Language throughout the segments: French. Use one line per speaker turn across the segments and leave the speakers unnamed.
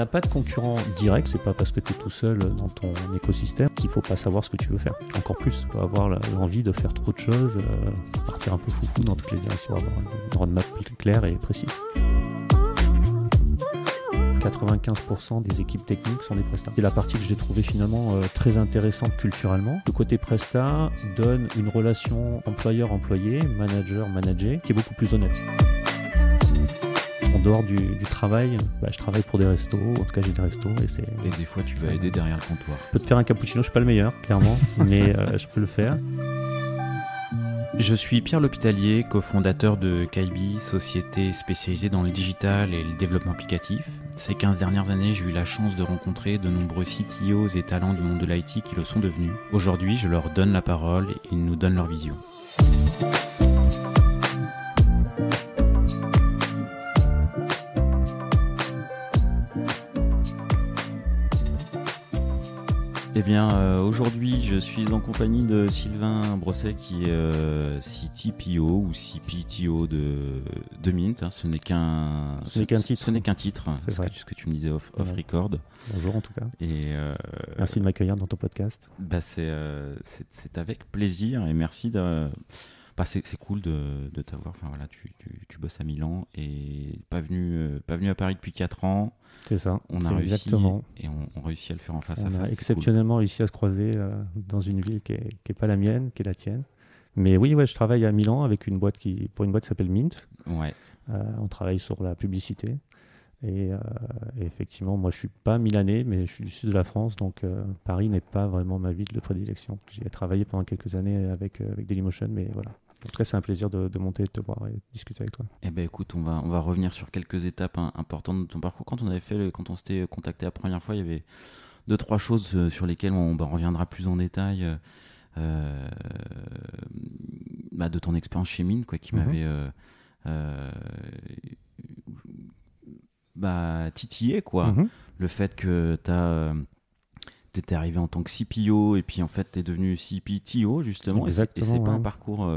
pas de concurrent direct, c'est pas parce que tu es tout seul dans ton écosystème qu'il faut pas savoir ce que tu veux faire. Encore plus, tu peux avoir l'envie de faire trop de choses, partir un peu foufou dans toutes les directions, avoir une roadmap claire et précise. 95% des équipes techniques sont des prestats. C'est la partie que j'ai trouvée finalement très intéressante culturellement. Le côté prestat donne une relation employeur-employé, manager-manager, qui est beaucoup plus honnête. En dehors du travail, je travaille pour des restos, en tout cas j'ai des restos.
Et des fois tu vas aider derrière le comptoir.
Je peux te faire un cappuccino, je suis pas le meilleur, clairement, mais je peux le faire.
Je suis Pierre L'Hôpitalier, cofondateur de Kaibi, société spécialisée dans le digital et le développement applicatif. Ces 15 dernières années, j'ai eu la chance de rencontrer de nombreux CTOs et talents du monde de l'IT qui le sont devenus. Aujourd'hui, je leur donne la parole et ils nous donnent leur vision. Eh bien, aujourd'hui, je suis en compagnie de Sylvain Brosset qui est CTPO ou CPTO de Mint. Hein. Ce n'est qu'un
titre.
Ce n'est qu'un titre,
c'est
ce que tu me disais off record.
Bonjour en tout cas.
Et
merci de m'accueillir dans ton podcast.
C'est avec plaisir et merci de... c'est cool de t'avoir. Enfin, voilà, tu bosses à Milan et pas venu à Paris depuis 4 ans.
C'est ça,
on a réussi
exactement.
Et on réussit à le faire en face à
face.
On
a exceptionnellement réussi à se croiser dans une ville qui est pas la mienne, qui est la tienne. Mais oui, je travaille à Milan avec une boîte qui s'appelle Mint.
Ouais.
On travaille sur la publicité. Et effectivement, moi je suis pas milanais, mais je suis du sud de la France, donc Paris n'est pas vraiment ma ville de prédilection. J'y ai travaillé pendant quelques années avec Dailymotion, mais voilà. En tout cas, c'est un plaisir de monter, de te voir et de discuter avec toi.
Eh ben, écoute, on va revenir sur quelques étapes importantes de ton parcours. Quand on s'était contacté la première fois, il y avait 2-3 choses sur lesquelles on reviendra plus en détail de ton expérience chez Mint, qui m'avait titillé, quoi. Le fait que t'étais arrivé en tant que CPO et puis en fait t'es devenu CPTO justement.
Exactement,
et c'est pas un parcours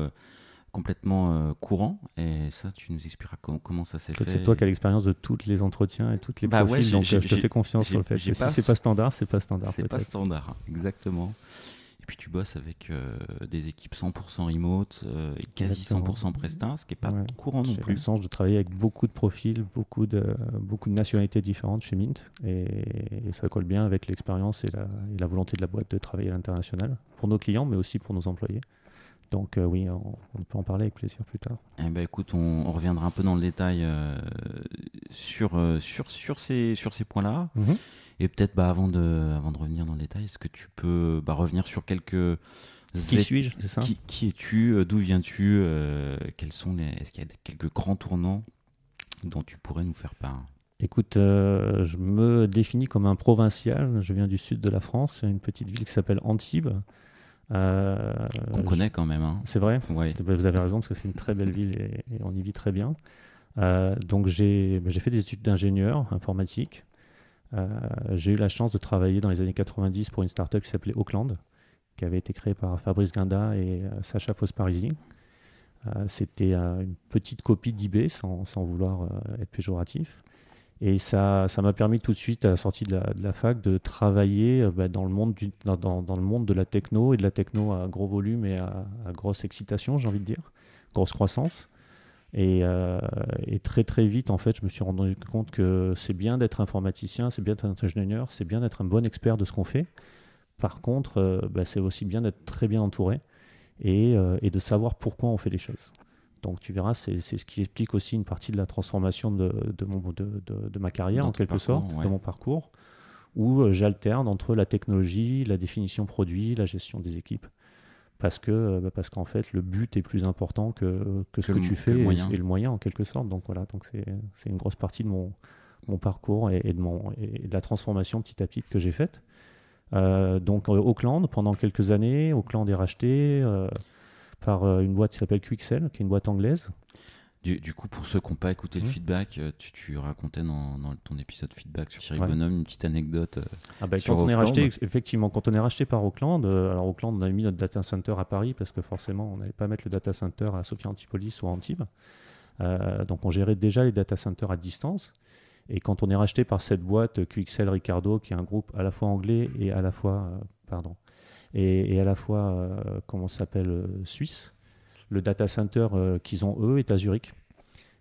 complètement courant, et ça tu nous expliqueras comment ça s'est fait.
C'est toi qui as l'expérience de tous les entretiens et toutes les profils, donc je te fais confiance sur le fait que si c'est pas standard, c'est pas standard.
C'est pas standard, exactement. Et puis tu bosses avec des équipes 100% remote et quasi 100% presta, ce qui est pas courant non plus.
J'ai le sens de travailler avec beaucoup de profils, beaucoup de nationalités différentes chez Mint, et ça colle bien avec l'expérience et la volonté de la boîte de travailler à l'international, pour nos clients, mais aussi pour nos employés. Donc oui, on peut en parler avec plaisir plus tard.
Eh ben, écoute, on reviendra un peu dans le détail sur ces points-là. Et peut-être avant de revenir dans le détail, est-ce que tu peux revenir sur quelques...
Qui suis-je, c'est ça ?
Qui es-tu ? D'où viens-tu ? Est-ce qu'il y a quelques grands tournants dont tu pourrais nous faire part ?
Écoute, je me définis comme un provincial. Je viens du sud de la France. C'est une petite ville qui s'appelle Antibes.
Qu'on connaît quand même. Hein.
C'est vrai ?
Ouais.
Vous avez raison, parce que c'est une très belle ville et on y vit très bien. Donc j'ai fait des études d'ingénieur informatique. J'ai eu la chance de travailler dans les années 90 pour une start-up qui s'appelait Auckland, qui avait été créée par Fabrice Guinda et Sacha Fosparisi. C'était une petite copie d'eBay, sans vouloir être péjoratif. Et ça m'a permis tout de suite, à la sortie de la fac, de travailler dans le monde de la techno, et de la techno à gros volume et à grosse excitation, j'ai envie de dire, grosse croissance. Et très très vite, en fait, je me suis rendu compte que c'est bien d'être informaticien, c'est bien d'être ingénieur, c'est bien d'être un bon expert de ce qu'on fait. Par contre, c'est aussi bien d'être très bien entouré et de savoir pourquoi on fait les choses. Donc tu verras, c'est ce qui explique aussi une partie de la transformation de ma carrière, en quelque sorte, de mon parcours, où j'alterne entre la technologie, la définition produit, la gestion des équipes. Parce qu'en fait, le but est plus important que ce que tu fais et le moyen, en quelque sorte. Donc voilà, c'est une grosse partie de mon parcours et de la transformation petit à petit que j'ai faite. Donc Auckland, pendant quelques années, Auckland est racheté par une boîte qui s'appelle Quixel, qui est une boîte anglaise.
Du coup, pour ceux qui n'ont pas écouté le feedback, tu racontais dans ton épisode feedback sur Thierry Bonhomme une petite anecdote.
Quand on est racheté, effectivement, quand on est racheté par Auckland, alors Auckland, on a mis notre data center à Paris parce que forcément, on n'allait pas mettre le data center à Sophia Antipolis ou à Antibes. Donc, on gérait déjà les data centers à distance. Et quand on est racheté par cette boîte QXL Ricardo, qui est un groupe à la fois anglais et à la fois, et à la fois, comment ça s'appelle, suisse, le data center qu'ils ont eux est à Zurich.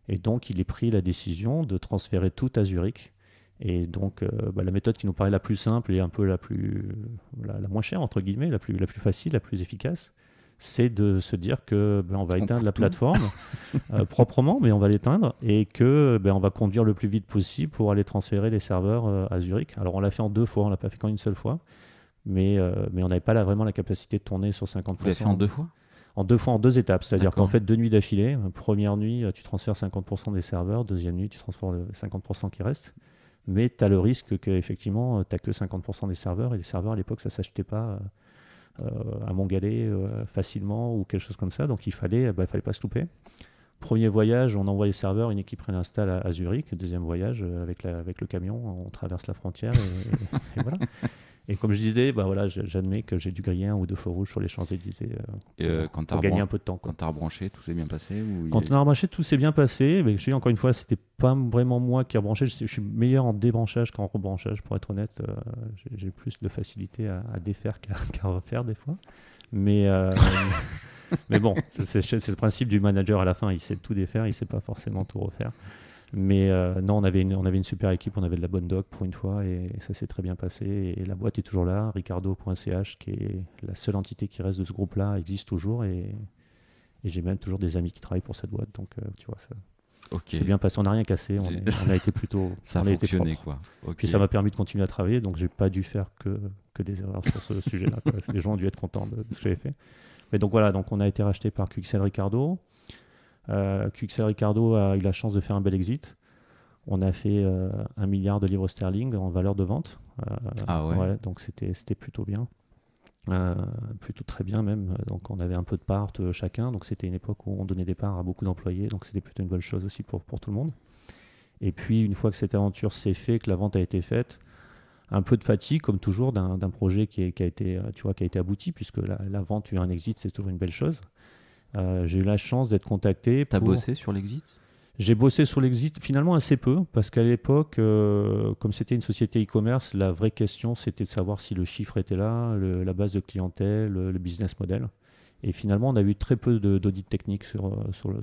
Et donc, il est pris la décision de transférer tout à Zurich. Et donc, la méthode qui nous paraît la plus simple et un peu la moins chère, entre guillemets, la plus facile, la plus efficace, c'est de se dire que on va éteindre la plateforme proprement, mais on va l'éteindre et que on va conduire le plus vite possible pour aller transférer les serveurs à Zurich. Alors, on l'a fait en 2 fois, on l'a pas fait qu'en une seule fois, mais on n'avait pas vraiment la capacité de tourner sur 50%.
Vous l'avez fait en 2 fois?
En 2 fois, en 2 étapes. C'est-à-dire qu'en fait, 2 nuits d'affilée. Première nuit, tu transfères 50% des serveurs. Deuxième nuit, tu transfères le 50% qui reste. Mais tu as le risque qu'effectivement, tu n'as que 50% des serveurs. Et les serveurs, à l'époque, ça ne s'achetait pas à Montgalais facilement ou quelque chose comme ça. Donc, il fallait pas se louper. Premier voyage, on envoie les serveurs, une équipe réinstalle à Zurich. Deuxième voyage, avec le camion, on traverse la frontière et voilà. Et comme je disais, j'admets que j'ai dû griller 1 ou 2 feux rouges sur les Champs-Élysées pour gagner un peu de temps.
Quand tu as rebranché, tout s'est bien passé
Quand on a rebranché, tout s'est bien passé. Mais je dis encore une fois, c'était pas vraiment moi qui ai rebranché. Je suis meilleur en débranchage qu'en rebranchage, pour être honnête. J'ai plus de facilité à défaire qu'à refaire des fois. Mais bon, c'est le principe du manager à la fin. Il sait tout défaire, il sait pas forcément tout refaire. Mais non, on avait une super équipe, on avait de la bonne doc pour une fois et ça s'est très bien passé. Et la boîte est toujours là, ricardo.ch, qui est la seule entité qui reste de ce groupe-là, existe toujours et j'ai même toujours des amis qui travaillent pour cette boîte. Donc tu vois, ça c'est bien passé, on n'a rien cassé, on a été plutôt
ça a fonctionné quoi. Okay.
Puis ça m'a permis de continuer à travailler, donc j'ai pas dû faire que des erreurs sur ce sujet-là. Les gens ont dû être contents de ce que j'avais fait. Mais donc voilà, donc on a été racheté par QXL Ricardo. QXL Ricardo a eu la chance de faire un bel exit. On a fait 1 milliard de livres sterling en valeur de vente. Donc c'était plutôt bien. Plutôt très bien même. Donc on avait un peu de parts chacun. Donc c'était une époque où on donnait des parts à beaucoup d'employés. Donc c'était plutôt une bonne chose aussi pour tout le monde. Et puis une fois que cette aventure s'est faite, que la vente a été faite, un peu de fatigue comme toujours d'un projet qui a été abouti, puisque la vente et un exit c'est toujours une belle chose. J'ai eu la chance d'être contacté.
T'as bossé sur l'exit ?
J'ai bossé sur l'exit finalement assez peu, parce qu'à l'époque, comme c'était une société e-commerce, la vraie question c'était de savoir si le chiffre était là, la base de clientèle, le business model. Et finalement, on a eu très peu d'audits techniques sur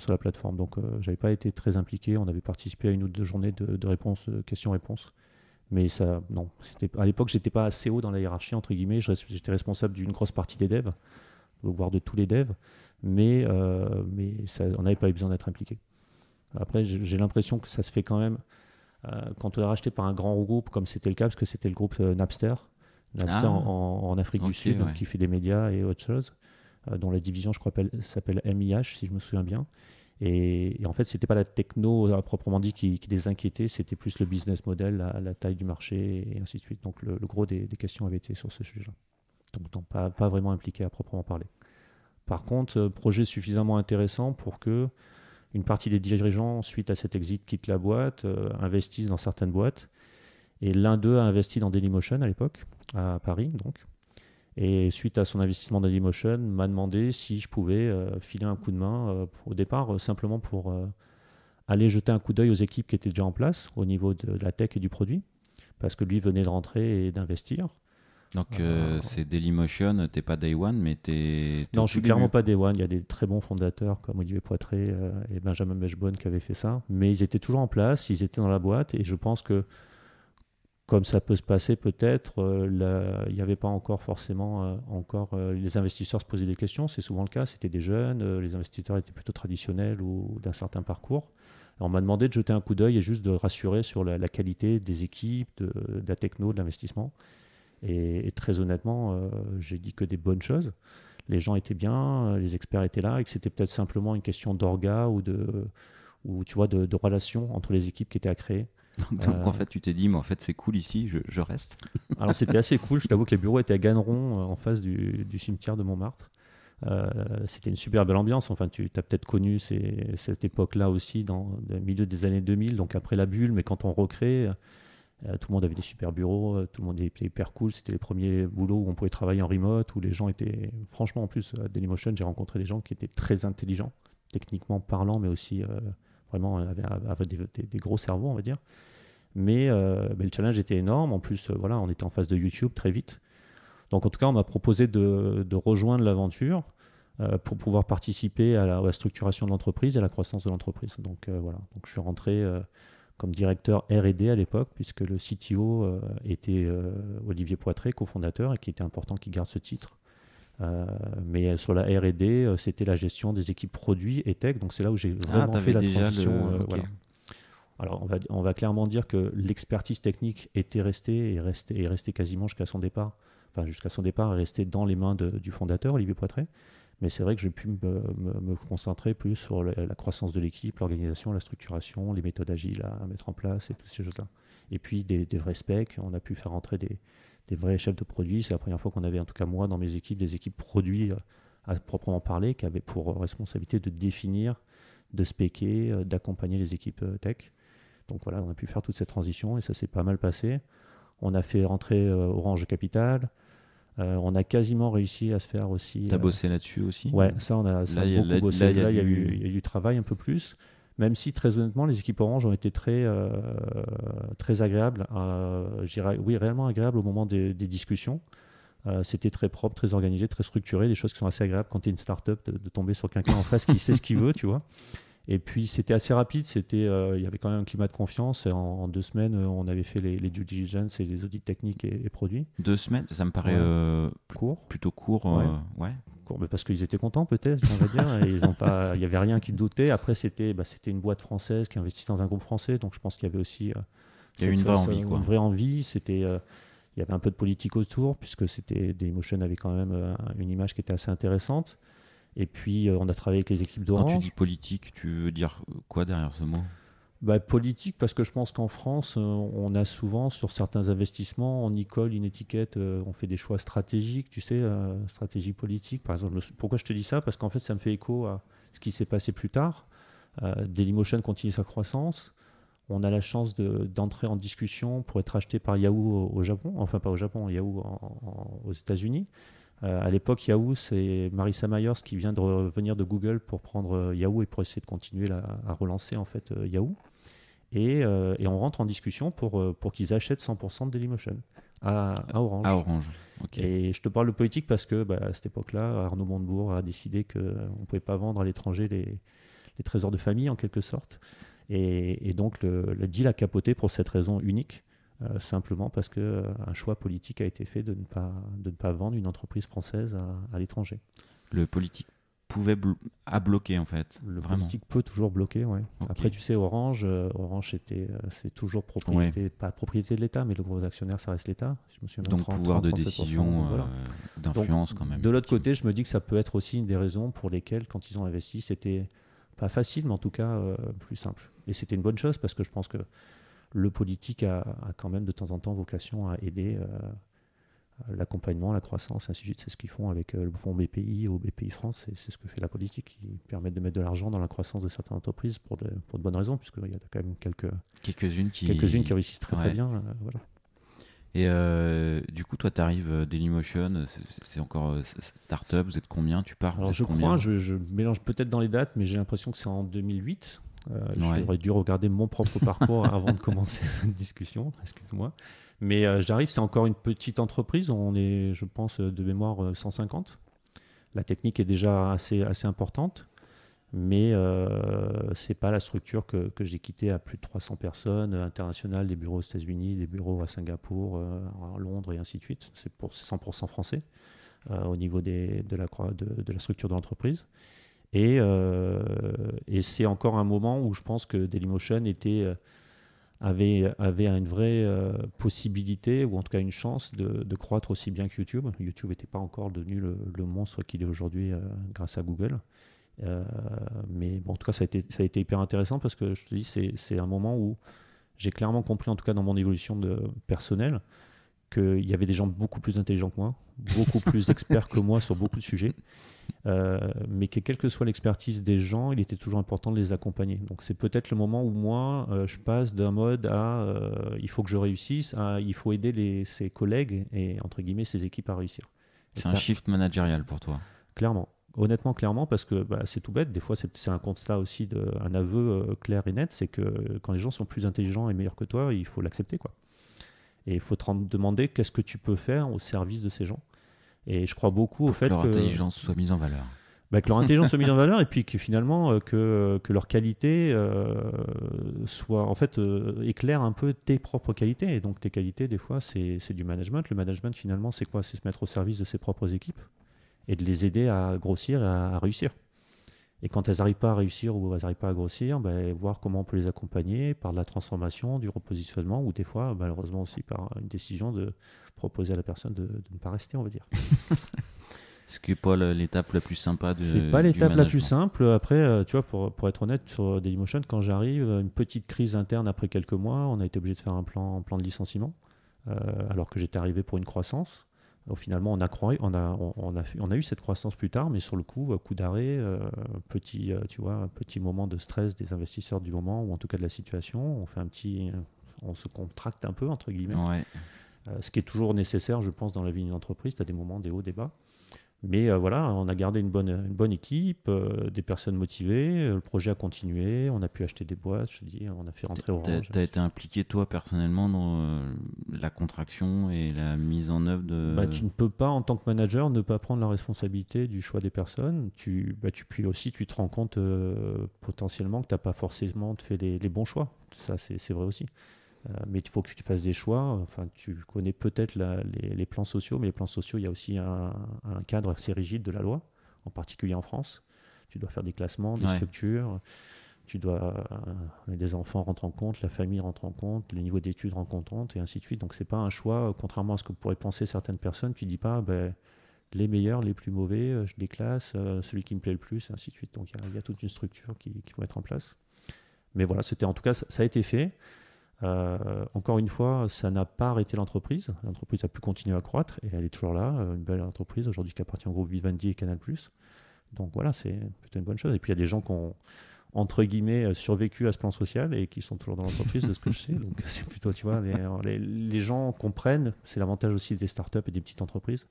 la plateforme. Donc, je n'avais pas été très impliqué. On avait participé à 1 ou 2 journées de réponses, questions-réponses. Mais ça, non. À l'époque, je n'étais pas assez haut dans la hiérarchie, entre guillemets. J'étais responsable d'une grosse partie des devs, voire de tous les devs. Mais on n'avait pas eu besoin d'être impliqué. Après, j'ai l'impression que ça se fait quand même quand on est racheté par un grand groupe, comme c'était le cas, parce que c'était le groupe Napster en Afrique du Sud, donc, qui fait des médias et autre chose, dont la division, je crois, s'appelle MIH, si je me souviens bien. Et en fait, ce n'était pas la techno à proprement dit qui les inquiétait, c'était plus le business model, la taille du marché et ainsi de suite. Donc le gros des questions avait été sur ce sujet-là. Donc pas vraiment impliqué à proprement parler. Par contre, projet suffisamment intéressant pour que une partie des dirigeants, suite à cet exit, quittent la boîte, investissent dans certaines boîtes. Et l'un d'eux a investi dans Dailymotion à l'époque, à Paris donc. Et suite à son investissement dans Dailymotion, m'a demandé si je pouvais filer un coup de main au départ, simplement pour aller jeter un coup d'œil aux équipes qui étaient déjà en place au niveau de la tech et du produit, parce que lui venait de rentrer et d'investir.
Donc c'est Dailymotion, t'es pas Day One, mais t'es
non, je suis clairement pas Day One. Il y a des très bons fondateurs comme Olivier Poitré et Benjamin Meshbone qui avaient fait ça, mais ils étaient toujours en place, ils étaient dans la boîte, et je pense que comme ça peut se passer peut-être, il n'y avait pas encore forcément les investisseurs se posaient des questions, c'est souvent le cas, c'était des jeunes, les investisseurs étaient plutôt traditionnels ou d'un certain parcours. Alors, on m'a demandé de jeter un coup d'œil et juste de rassurer sur la qualité des équipes, de la techno, de l'investissement. Et très honnêtement, j'ai dit que des bonnes choses. Les gens étaient bien, les experts étaient là, et que c'était peut-être simplement une question d'orga ou tu vois, de relations entre les équipes qui étaient à créer.
Donc en fait, tu t'es dit, mais en fait, c'est cool ici, je reste.
Alors c'était assez cool. Je t'avoue que les bureaux étaient à Ganneron, en face du cimetière de Montmartre. C'était une super belle ambiance. Enfin, tu as peut-être connu cette époque-là aussi, dans le milieu des années 2000, donc après la bulle, mais quand on recrée. Tout le monde avait des super bureaux, tout le monde était hyper cool. C'était les premiers boulots où on pouvait travailler en remote, où les gens étaient... Franchement, en plus, à Dailymotion, j'ai rencontré des gens qui étaient très intelligents, techniquement parlant, mais aussi vraiment avaient des gros cerveaux, on va dire. Mais le challenge était énorme. En plus, voilà, on était en face de YouTube très vite. Donc en tout cas, on m'a proposé de rejoindre l'aventure pour pouvoir participer à la structuration de l'entreprise et à la croissance de l'entreprise. Donc voilà, donc je suis rentré comme directeur R&D à l'époque, puisque le CTO était Olivier Poitré, cofondateur, et qui était important qu'il garde ce titre. Mais sur la R&D, c'était la gestion des équipes produits et tech, donc c'est là où j'ai vraiment fait la transition.
Okay.
Voilà. Alors on va clairement dire que l'expertise technique était restée et est restée quasiment jusqu'à son départ. Enfin, jusqu'à son départ, est restée dans les mains du fondateur, Olivier Poitré. Mais c'est vrai que j'ai pu me concentrer plus sur la croissance de l'équipe, l'organisation, la structuration, les méthodes agiles à mettre en place et toutes ces choses-là. Et puis des vrais specs, on a pu faire entrer des vrais chefs de produits. C'est la première fois qu'on avait, en tout cas moi, dans mes équipes, des équipes produits à proprement parler, qui avaient pour responsabilité de définir, de spéquer, d'accompagner les équipes tech. Donc voilà, on a pu faire toute cette transition et ça s'est pas mal passé. On a fait rentrer Orange Capital. On a quasiment réussi à se faire aussi.
T'as bossé là-dessus aussi?
Ouais, ça, on a beaucoup bossé. Là, il y a eu du travail un peu plus. Même si, très honnêtement, les équipes Orange ont été très agréables. Oui, réellement agréables au moment des discussions. C'était très propre, très organisé, très structuré. Des choses qui sont assez agréables quand tu es une start-up, de tomber sur quelqu'un en face qui sait ce qu'il veut, tu vois. Et puis c'était assez rapide, il y avait quand même un climat de confiance. Et en 2 semaines, on avait fait les due diligence et les audits techniques et produits.
2 semaines, ça me paraît plutôt court.
Ouais. Court, mais parce qu'ils étaient contents peut-être, on va dire. Et il n'y avait rien qui doutait. Après, c'était une boîte française qui investissait dans un groupe français, donc je pense qu'il y avait aussi
il y a eu une vraie envie.
Une vraie envie. Il y avait un peu de politique autour, puisque Dailymotion avait quand même une image qui était assez intéressante. Et puis, on a travaillé avec les équipes d'Orange.
Quand tu dis politique, tu veux dire quoi derrière ce mot?
Politique, parce que je pense qu'en France, on a souvent, sur certains investissements, on y colle une étiquette, on fait des choix stratégiques, tu sais, stratégie politique. Par exemple, pourquoi je te dis ça? Parce qu'en fait, ça me fait écho à ce qui s'est passé plus tard. Dailymotion continue sa croissance. On a la chance d'entrer en discussion pour être acheté par Yahoo au Japon. Enfin, pas au Japon, Yahoo aux États-Unis. À l'époque, Yahoo, c'est Marissa Mayer qui vient de revenir de Google pour prendre Yahoo et pour essayer de continuer à relancer en fait Yahoo. Et on rentre en discussion pour qu'ils achètent 100% de Dailymotion à Orange.
À Orange, ok.
Et je te parle de politique parce que à cette époque-là, Arnaud Montebourg a décidé qu'on ne pouvait pas vendre à l'étranger les trésors de famille en quelque sorte. Et donc le deal a capoté pour cette raison unique. Simplement parce qu'un choix politique a été fait de ne pas vendre une entreprise française à l'étranger.
Le politique pouvait bloquer en fait.
Le
vraiment.
politique peut toujours bloquer, ouais. Okay. Après, tu sais, Orange c'est toujours propriété, pas propriété de l'État, mais le gros actionnaire, ça reste l'État. Je me souviens,
donc 30, pouvoir de décision, voilà. D'influence
donc,
quand même.
De l'autre côté, je me dis que ça peut être aussi une des raisons pour lesquelles, quand ils ont investi, c'était pas facile, mais en tout cas plus simple. Et c'était une bonne chose parce que je pense que le politique a quand même de temps en temps vocation à aider l'accompagnement, la croissance, ainsi de suite. C'est ce qu'ils font avec le fonds BPI ou BPI France. C'est ce que fait la politique. Ils permettent de mettre de l'argent dans la croissance de certaines entreprises pour de bonnes raisons, puisqu'il y a quand même quelques-unes qui réussissent très bien. Voilà.
Et du coup, toi, tu arrives Dailymotion, c'est encore start-up, vous êtes combien? Tu pars?
Alors, je mélange peut-être dans les dates, mais j'ai l'impression que c'est en 2008. J'aurais dû regarder mon propre parcours avant de commencer cette discussion, excuse-moi. Mais j'arrive, c'est encore une petite entreprise, on est, je pense, de mémoire 150. La technique est déjà assez importante, mais c'est pas la structure que j'ai quittée à plus de 300 personnes, internationales, des bureaux aux États-Unis, des bureaux à Singapour, à Londres et ainsi de suite. C'est 100% français au niveau de la structure de l'entreprise. Et c'est encore un moment où je pense que Dailymotion avait une vraie possibilité, ou en tout cas une chance de croître aussi bien que YouTube. YouTube n'était pas encore devenu le monstre qu'il est aujourd'hui grâce à Google. Mais bon, en tout cas, ça a été hyper intéressant parce que je te dis, c'est un moment où j'ai clairement compris, en tout cas dans mon évolution personnelle, qu'il y avait des gens beaucoup plus intelligents que moi, beaucoup plus experts que moi sur beaucoup de sujets. Mais que quelle que soit l'expertise des gens, il était toujours important de les accompagner. Donc c'est peut-être le moment où moi, je passe d'un mode à il faut que je réussisse, à il faut aider ses collègues et entre guillemets ses équipes à réussir.
C'est un shift managérial pour toi?
Clairement. honnêtement, clairement, parce que c'est tout bête. Des fois, c'est un constat aussi, un aveu clair et net, c'est que quand les gens sont plus intelligents et meilleurs que toi, il faut l'accepter, quoi. Et il faut te demander qu'est-ce que tu peux faire au service de ces gens. Et je crois beaucoup au fait
que leur intelligence soit mise en valeur.
Que leur intelligence soit mise en valeur, et puis que finalement que leur qualité soit en fait éclaire un peu tes propres qualités. Et donc tes qualités, des fois, c'est du management. Le management, finalement, c'est quoi? C'est se mettre au service de ses propres équipes et de les aider à grossir et à réussir. Et quand elles n'arrivent pas à réussir ou elles n'arrivent pas à grossir, voir comment on peut les accompagner par de la transformation, du repositionnement, ou des fois, malheureusement aussi par une décision de proposer à la personne de ne pas rester, on va dire.
Ce qui n'est pas l'étape la plus sympa
c'est pas l'étape la plus simple. Après, tu vois, pour être honnête, sur Dailymotion, quand j'arrive, une petite crise interne après quelques mois, on a été obligé de faire un plan de licenciement, alors que j'étais arrivé pour une croissance. Finalement, on a eu cette croissance plus tard, mais sur le coup d'arrêt, petit moment de stress des investisseurs du moment, ou en tout cas de la situation, on se contracte un peu, entre guillemets.
Ouais.
Ce qui est toujours nécessaire, je pense, dans la vie d'une entreprise. Tu as des moments, des hauts, des bas. Mais on a gardé une bonne équipe, des personnes motivées, le projet a continué, on a pu acheter des boîtes, je te dis, on a fait rentrer Orange.
Tu as été impliqué, toi, personnellement, dans la contraction et la mise en œuvre de...
Tu ne peux pas, en tant que manager, ne pas prendre la responsabilité du choix des personnes. Tu te rends compte potentiellement que tu n'as pas forcément fait les bons choix. Ça, c'est vrai aussi. Mais il faut que tu fasses des choix. Enfin, tu connais peut-être les plans sociaux, mais les plans sociaux, il y a aussi un cadre assez rigide de la loi, en particulier en France. Tu dois faire des classements, des structures. Les enfants rentrent en compte, la famille rentre en compte, les niveaux d'études rentrent en compte, et ainsi de suite. Donc, c'est pas un choix, contrairement à ce que pourraient penser certaines personnes. Tu dis pas, les meilleurs, les plus mauvais, je les classe, celui qui me plaît le plus, et ainsi de suite. Donc, il y a toute une structure qu'il faut mettre en place. Mais voilà, en tout cas, ça a été fait. Encore une fois, ça n'a pas arrêté l'entreprise. L'entreprise a pu continuer à croître et elle est toujours là, une belle entreprise aujourd'hui qui appartient au groupe Vivendi et Canal+. Donc voilà, c'est plutôt une bonne chose. Et puis il y a des gens qui ont, entre guillemets, survécu à ce plan social et qui sont toujours dans l'entreprise, de ce que je sais. Donc c'est plutôt, tu vois, les gens comprennent, c'est l'avantage aussi des startups et des petites entreprises.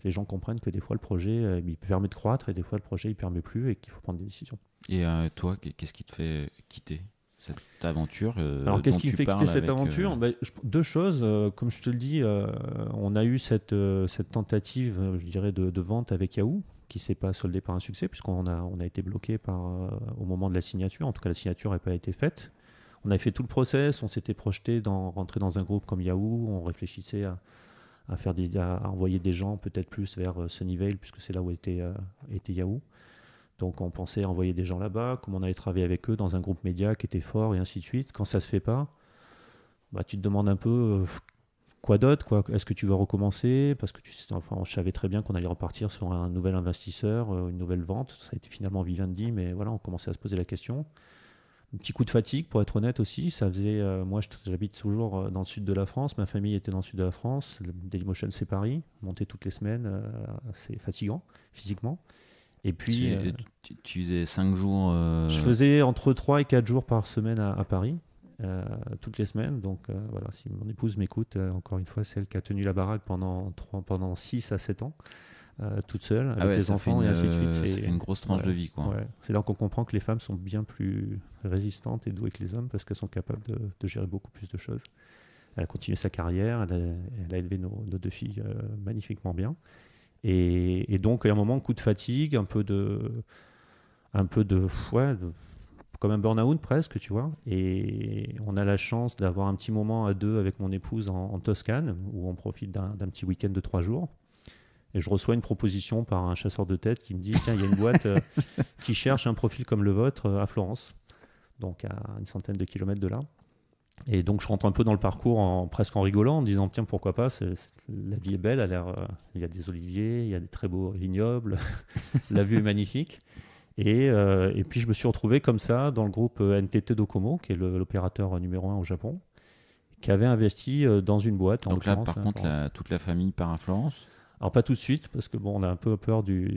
Les gens comprennent que des fois le projet il permet de croître et des fois le projet il permet plus et qu'il faut prendre des décisions.
Et toi, qu'est-ce qui te fait quitter cette aventure?
Alors qu'est-ce qui me fait quitter cette aventure? Deux choses. Comme je te le dis, on a eu cette tentative, je dirais, de vente avec Yahoo, qui ne s'est pas soldée par un succès, puisqu'on a été bloqué au moment de la signature. En tout cas, la signature n'a pas été faite. On avait fait tout le process, on s'était projeté rentrer dans un groupe comme Yahoo, on réfléchissait à envoyer des gens peut-être plus vers Sunnyvale, puisque c'est là où était Yahoo. Donc on pensait envoyer des gens là-bas, comme on allait travailler avec eux dans un groupe média qui était fort et ainsi de suite. Quand ça ne se fait pas, tu te demandes un peu quoi d'autre, quoi. Est-ce que tu veux recommencer? Parce que je savais très bien qu'on allait repartir sur un nouvel investisseur, une nouvelle vente. Ça a été finalement Vivendi, mais voilà, on commençait à se poser la question. Un petit coup de fatigue, pour être honnête aussi. Ça faisait, moi j'habite toujours dans le sud de la France, ma famille était dans le sud de la France. Dailymotion c'est Paris, monter toutes les semaines, c'est fatigant physiquement. Et puis,
tu faisais 5 jours...
Je faisais entre 3 et 4 jours par semaine à Paris, toutes les semaines. Donc voilà, si mon épouse m'écoute, encore une fois, c'est elle qui a tenu la baraque pendant 6 à 7 ans, toute seule, avec les enfants et ainsi de suite.
Ça fait une grosse tranche de vie, quoi.
Ouais. C'est là qu'on comprend que les femmes sont bien plus résistantes et douées que les hommes, parce qu'elles sont capables de gérer beaucoup plus de choses. Elle a continué sa carrière, elle a élevé nos 2 filles magnifiquement bien. Et donc, il y a un moment, coup de fatigue, un peu comme un burn-out presque, tu vois. Et on a la chance d'avoir un petit moment à 2 avec mon épouse en Toscane, où on profite d'un petit week-end de 3 jours. Et je reçois une proposition par un chasseur de tête qui me dit, tiens, il y a une boîte qui cherche un profil comme le vôtre à Florence, donc à une centaine de kilomètres de là. Et donc je rentre un peu dans le parcours presque en rigolant, en disant tiens pourquoi pas, la vie est belle, il y a des oliviers, il y a des très beaux vignobles, la vue est magnifique. Et puis je me suis retrouvé comme ça dans le groupe NTT Docomo, qui est l'opérateur numéro 1 au Japon, qui avait investi dans une boîte.
Donc là par contre toute la famille part à Florence?
Alors pas tout de suite, parce que on a un peu peur de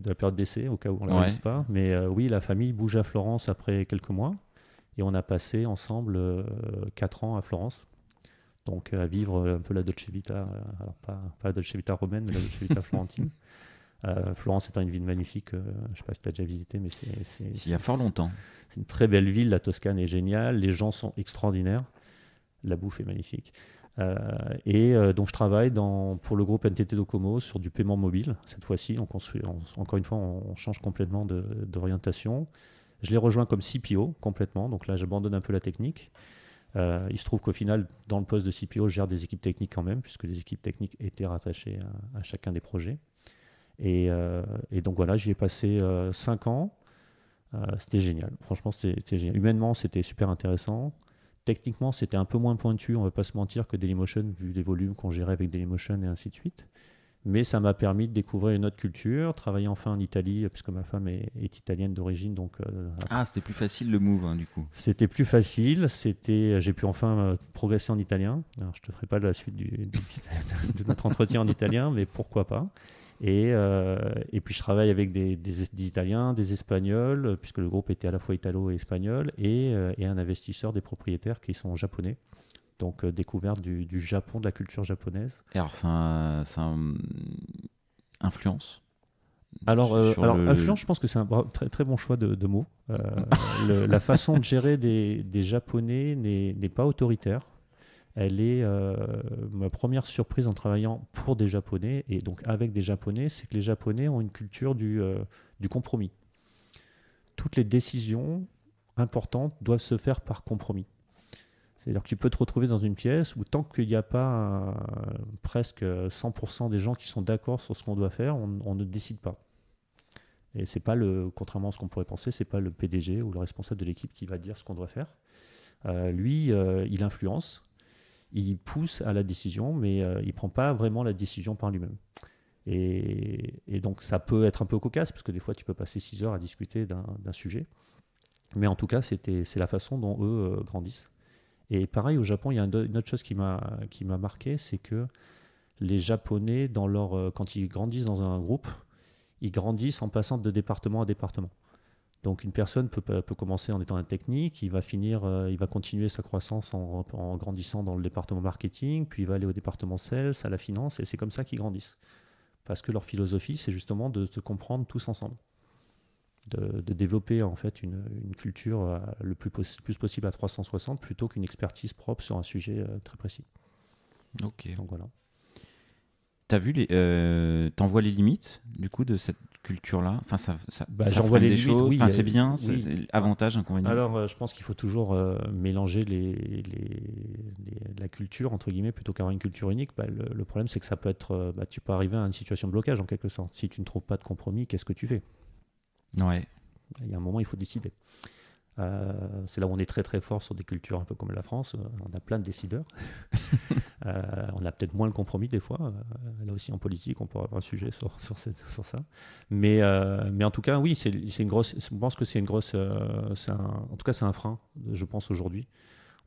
la période d'essai, au cas où on ne la réalise pas. Mais oui, la famille bouge à Florence après quelques mois. Et on a passé ensemble 4 ans à Florence, donc à vivre un peu la Dolce Vita, alors pas la Dolce Vita romaine, mais la Dolce Vita florentine. Florence étant une ville magnifique, je ne sais pas si tu as déjà visité, mais
Il y a fort longtemps.
c'est une très belle ville. La Toscane est géniale, les gens sont extraordinaires, la bouffe est magnifique. Donc je travaille pour le groupe NTT Docomo sur du paiement mobile. Cette fois-ci, encore une fois, on change complètement d'orientation. Je les rejoins comme CPO complètement, donc là j'abandonne un peu la technique. Il se trouve qu'au final, dans le poste de CPO, je gère des équipes techniques quand même, puisque les équipes techniques étaient rattachées à chacun des projets. Et donc voilà, j'y ai passé 5 ans. C'était génial. Franchement, c'était génial. Humainement, c'était super intéressant. Techniquement, c'était un peu moins pointu, on ne va pas se mentir, que Dailymotion, vu les volumes qu'on gérait avec Dailymotion et ainsi de suite. Mais ça m'a permis de découvrir une autre culture, travailler enfin en Italie, puisque ma femme est italienne d'origine. Donc,
c'était plus facile le move, hein, du coup.
c'était plus facile. J'ai pu enfin progresser en italien. Alors, je ne te ferai pas la suite de notre entretien en italien, mais pourquoi pas. Et puis je travaille avec des Italiens, des Espagnols, puisque le groupe était à la fois italo et espagnol, et un investisseur, des propriétaires qui sont japonais. Donc découverte du Japon, de la culture japonaise.
Et alors ça influence
influence, je pense que c'est un très, très bon choix de mots. La façon de gérer des Japonais n'est pas autoritaire. Elle est ma première surprise en travaillant pour des Japonais et donc avec des Japonais, c'est que les Japonais ont une culture du compromis. Toutes les décisions importantes doivent se faire par compromis. C'est-à-dire que tu peux te retrouver dans une pièce où tant qu'il n'y a pas presque 100% des gens qui sont d'accord sur ce qu'on doit faire, on ne décide pas. Et c'est pas contrairement à ce qu'on pourrait penser, c'est pas le PDG ou le responsable de l'équipe qui va dire ce qu'on doit faire. Lui, il influence. Il pousse à la décision, mais il ne prend pas vraiment la décision par lui-même. Et donc, ça peut être un peu cocasse, parce que des fois, tu peux passer 6 heures à discuter d'un sujet. Mais en tout cas, c'est la façon dont eux grandissent. Et pareil, au Japon, il y a une autre chose qui m'a marqué, c'est que les Japonais, quand ils grandissent dans un groupe, ils grandissent en passant de département à département. Donc une personne peut commencer en étant un technique, il va continuer sa croissance en grandissant dans le département marketing, puis il va aller au département sales, à la finance, et c'est comme ça qu'ils grandissent. Parce que leur philosophie, c'est justement de se comprendre tous ensemble, de développer en fait une culture le plus possible à 360 plutôt qu'une expertise propre sur un sujet très précis.
Ok.
Donc voilà.
T'en vois les limites du coup de cette culture-là. Enfin, ça
j'en vois les limites.
Choses.
Oui,
c'est bien.
Oui.
C'est avantage, inconvénient.
Alors, je pense qu'il faut toujours mélanger la culture entre guillemets plutôt qu'avoir une culture unique. Le problème, c'est que ça peut être, tu peux arriver à une situation de blocage en quelque sorte. Si tu ne trouves pas de compromis, qu'est-ce que tu fais ?
Ouais.
Il y a un moment, il faut décider. C'est là où on est très très fort sur des cultures un peu comme la France. On a plein de décideurs. On a peut-être moins le compromis des fois. Là aussi en politique, on pourrait avoir un sujet sur ça. Mais en tout cas, oui, c'est une grosse. Je pense que c'est une grosse. En tout cas, c'est un frein, je pense aujourd'hui,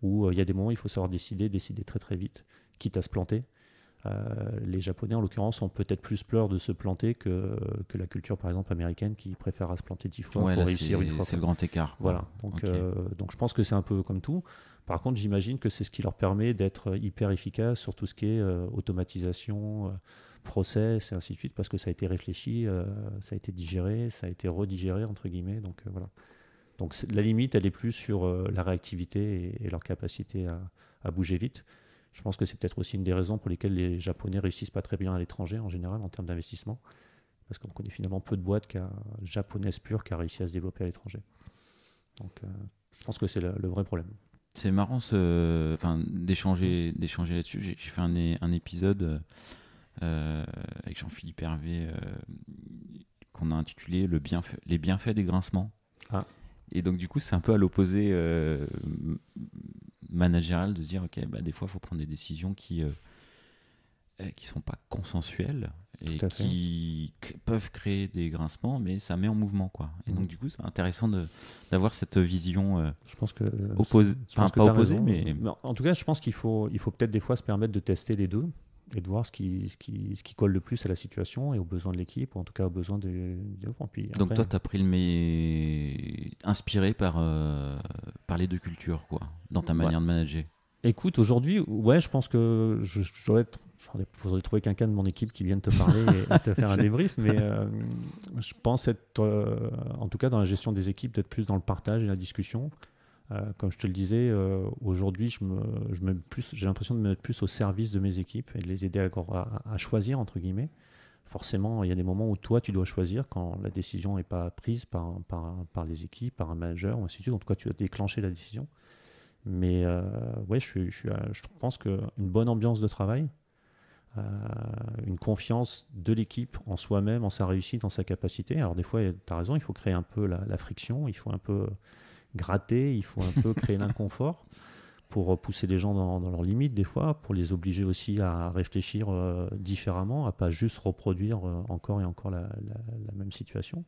où il y a des moments où il faut savoir décider très très vite, quitte à se planter. Les Japonais, en l'occurrence, ont peut-être plus peur de se planter que la culture, par exemple, américaine, qui préfère se planter 10 fois pour réussir une fois.
C'est le grand écart. Quoi.
Voilà. Donc, je pense que c'est un peu comme tout. Par contre, j'imagine que c'est ce qui leur permet d'être hyper efficace sur tout ce qui est automatisation, process, et ainsi de suite, parce que ça a été réfléchi, ça a été digéré, ça a été redigéré, entre guillemets. Donc, voilà. Donc, la limite, elle est plus sur la réactivité et leur capacité à bouger vite. Je pense que c'est peut-être aussi une des raisons pour lesquelles les Japonais réussissent pas très bien à l'étranger en général en termes d'investissement, parce qu'on connaît finalement peu de boîtes japonaises pures qui a réussi à se développer à l'étranger. Donc, je pense que c'est le vrai problème.
C'est marrant d'échanger là-dessus. J'ai fait un épisode avec Jean-Philippe Hervé qu'on a intitulé Les bienfaits des grincements.
Ah.
Et donc du coup, c'est un peu à l'opposé managérial de se dire des fois il faut prendre des décisions qui sont pas consensuelles et qui peuvent créer des grincements, mais ça met en mouvement quoi. Et donc du coup c'est intéressant d'avoir cette vision
je pense que
opposée, pas opposée, mais
en tout cas je pense qu'il faut peut-être des fois se permettre de tester les deux et de voir ce qui colle le plus à la situation et aux besoins de l'équipe, ou en tout cas aux besoins des développements.
Donc toi, tu as pris inspiré par les deux cultures, quoi, dans ta manière de manager.
Écoute, aujourd'hui, ouais, je pense que faudrait trouver quelqu'un de mon équipe qui vienne te parler et te faire un débrief, mais je pense être, en tout cas dans la gestion des équipes, d'être plus dans le partage et la discussion. Comme je te le disais, aujourd'hui, j'ai l'impression de me mettre plus au service de mes équipes et de les aider à choisir, entre guillemets. Forcément, il y a des moments où toi, tu dois choisir quand la décision n'est pas prise par les équipes, par un manager, ou ainsi de suite. En tout cas, tu dois déclencher la décision. Mais ouais, je pense qu'une bonne ambiance de travail, une confiance de l'équipe en soi-même, en sa réussite, en sa capacité. Alors des fois, tu as raison, il faut créer un peu la friction, il faut un peu gratter, il faut un peu créer l'inconfort pour pousser les gens dans leurs limites des fois, pour les obliger aussi à réfléchir différemment, à pas juste reproduire encore et encore la même situation.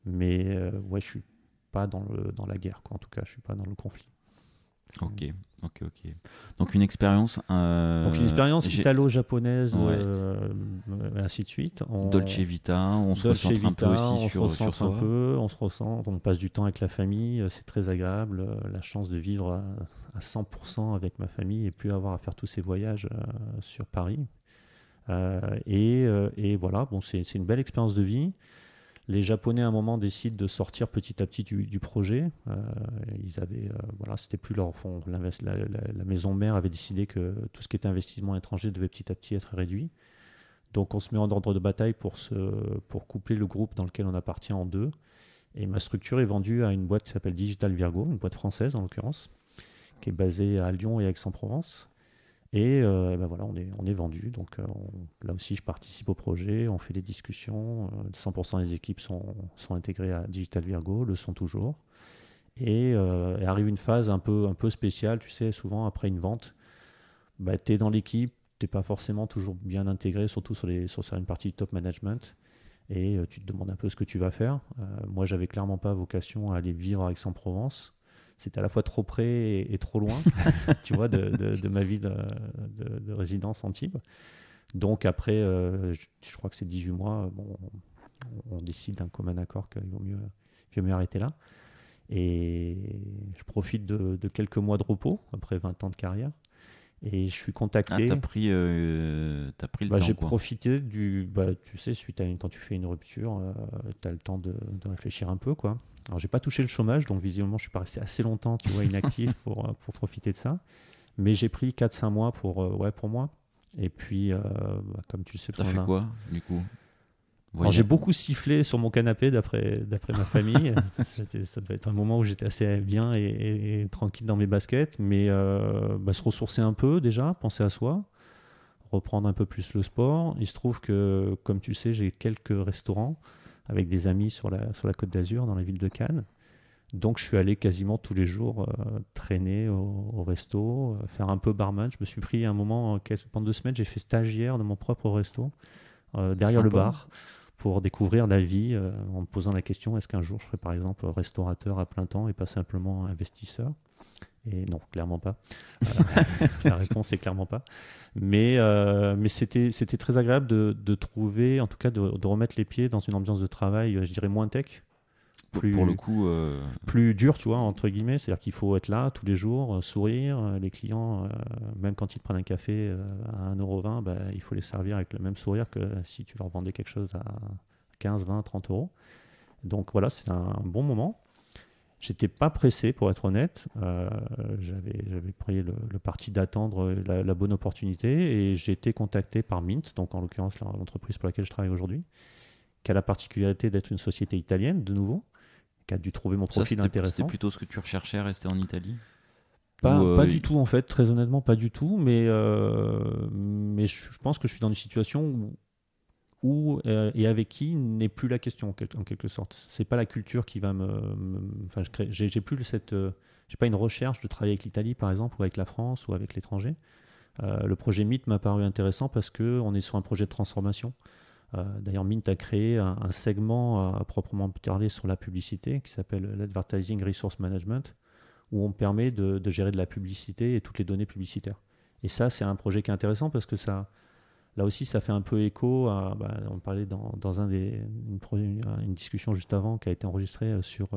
Mais ouais, je suis pas dans la guerre, quoi. En tout cas, je suis pas dans le conflit.
Ok. Donc une expérience.
Italo-japonaise,
Ouais.
ainsi de suite.
Dolce Vita, on se recentre un peu aussi sur soi.
On se recentre, on passe du temps avec la famille, c'est très agréable. La chance de vivre à 100% avec ma famille et plus avoir à faire tous ces voyages sur Paris. Et voilà, bon, c'est une belle expérience de vie. Les Japonais, à un moment, décident de sortir petit à petit du projet. Voilà, c'était plus leur fond. La maison mère avait décidé que tout ce qui était investissement étranger devait petit à petit être réduit. Donc, on se met en ordre de bataille pour coupler le groupe dans lequel on appartient en deux. Et ma structure est vendue à une boîte qui s'appelle Digital Virgo, une boîte française en l'occurrence, qui est basée à Lyon et Aix-en-Provence. Et ben voilà, on est vendu. Donc là aussi, je participe au projet, on fait des discussions. 100% des équipes sont intégrées à Digital Virgo, le sont toujours. Et arrive une phase un peu spéciale, tu sais, souvent après une vente, bah, tu es dans l'équipe, tu n'es pas forcément toujours bien intégré, surtout sur une partie du top management. Et tu te demandes un peu ce que tu vas faire. Moi, j'avais clairement pas vocation à aller vivre à Aix-en-Provence. C'était à la fois trop près et trop loin, tu vois, de ma vie de résidence Antibes. Donc après, je crois que c'est 18 mois, bon, on décide d'un commun accord qu'il vaut mieux arrêter là. Et je profite de quelques mois de repos, après 20 ans de carrière. Et je suis contacté.
T'as pris le temps,
J'ai
quoi.
profité tu sais, quand tu fais une rupture, tu as le temps de réfléchir un peu, quoi. Alors, j'ai pas touché le chômage, donc visiblement, je suis pas resté assez longtemps, tu vois, inactif pour profiter de ça. Mais j'ai pris 4-5 mois pour moi. Et puis, comme tu le sais,
T'as fait quoi, du coup?
Alors, j'ai beaucoup sifflé sur mon canapé d'après ma famille. Ça devait être un moment où j'étais assez bien et tranquille dans mes baskets. Mais se ressourcer un peu déjà, penser à soi, reprendre un peu plus le sport. Il se trouve que, comme tu le sais, j'ai quelques restaurants avec des amis sur la Côte d'Azur, dans la ville de Cannes. Donc je suis allé quasiment tous les jours traîner au resto, faire un peu barman. Je me suis pris un moment, pendant 2 semaines, j'ai fait stagiaire de mon propre resto, derrière le bar, pour découvrir la vie, en me posant la question, est-ce qu'un jour je serai par exemple restaurateur à plein temps et pas simplement investisseur? Et non, clairement pas. La réponse est clairement pas. Mais c'était très agréable de trouver, en tout cas de remettre les pieds dans une ambiance de travail, je dirais moins tech.
Pour le coup,
plus dur, tu vois, entre guillemets. C'est-à-dire qu'il faut être là tous les jours, sourire. Les clients, même quand ils prennent un café à 1,20 €, il faut les servir avec le même sourire que si tu leur vendais quelque chose à 15, 20, 30 euros. Donc voilà, c'est un bon moment. J'étais pas pressé, pour être honnête. J'avais pris le parti d'attendre la bonne opportunité et j'ai été contacté par Mint, donc en l'occurrence l'entreprise pour laquelle je travaille aujourd'hui, qui a la particularité d'être une société italienne, de nouveau, qui a dû trouver mon profil intéressant.
C'était plutôt ce que tu recherchais, rester en Italie?
Pas du tout, en fait, très honnêtement, pas du tout. Mais je pense que je suis dans une situation où et avec qui n'est plus la question, en quelque sorte. C'est pas la culture qui va enfin, j'ai plus j'ai pas une recherche de travailler avec l'Italie, par exemple, ou avec la France, ou avec l'étranger. Le projet Mint m'a paru intéressant parce qu'on est sur un projet de transformation. D'ailleurs, Mint a créé un segment à proprement parler sur la publicité qui s'appelle l'Advertising Resource Management, où on permet de gérer de la publicité et toutes les données publicitaires. Et ça, c'est un projet qui est intéressant parce que là aussi, ça fait un peu écho à... on parlait dans une discussion juste avant qui a été enregistrée sur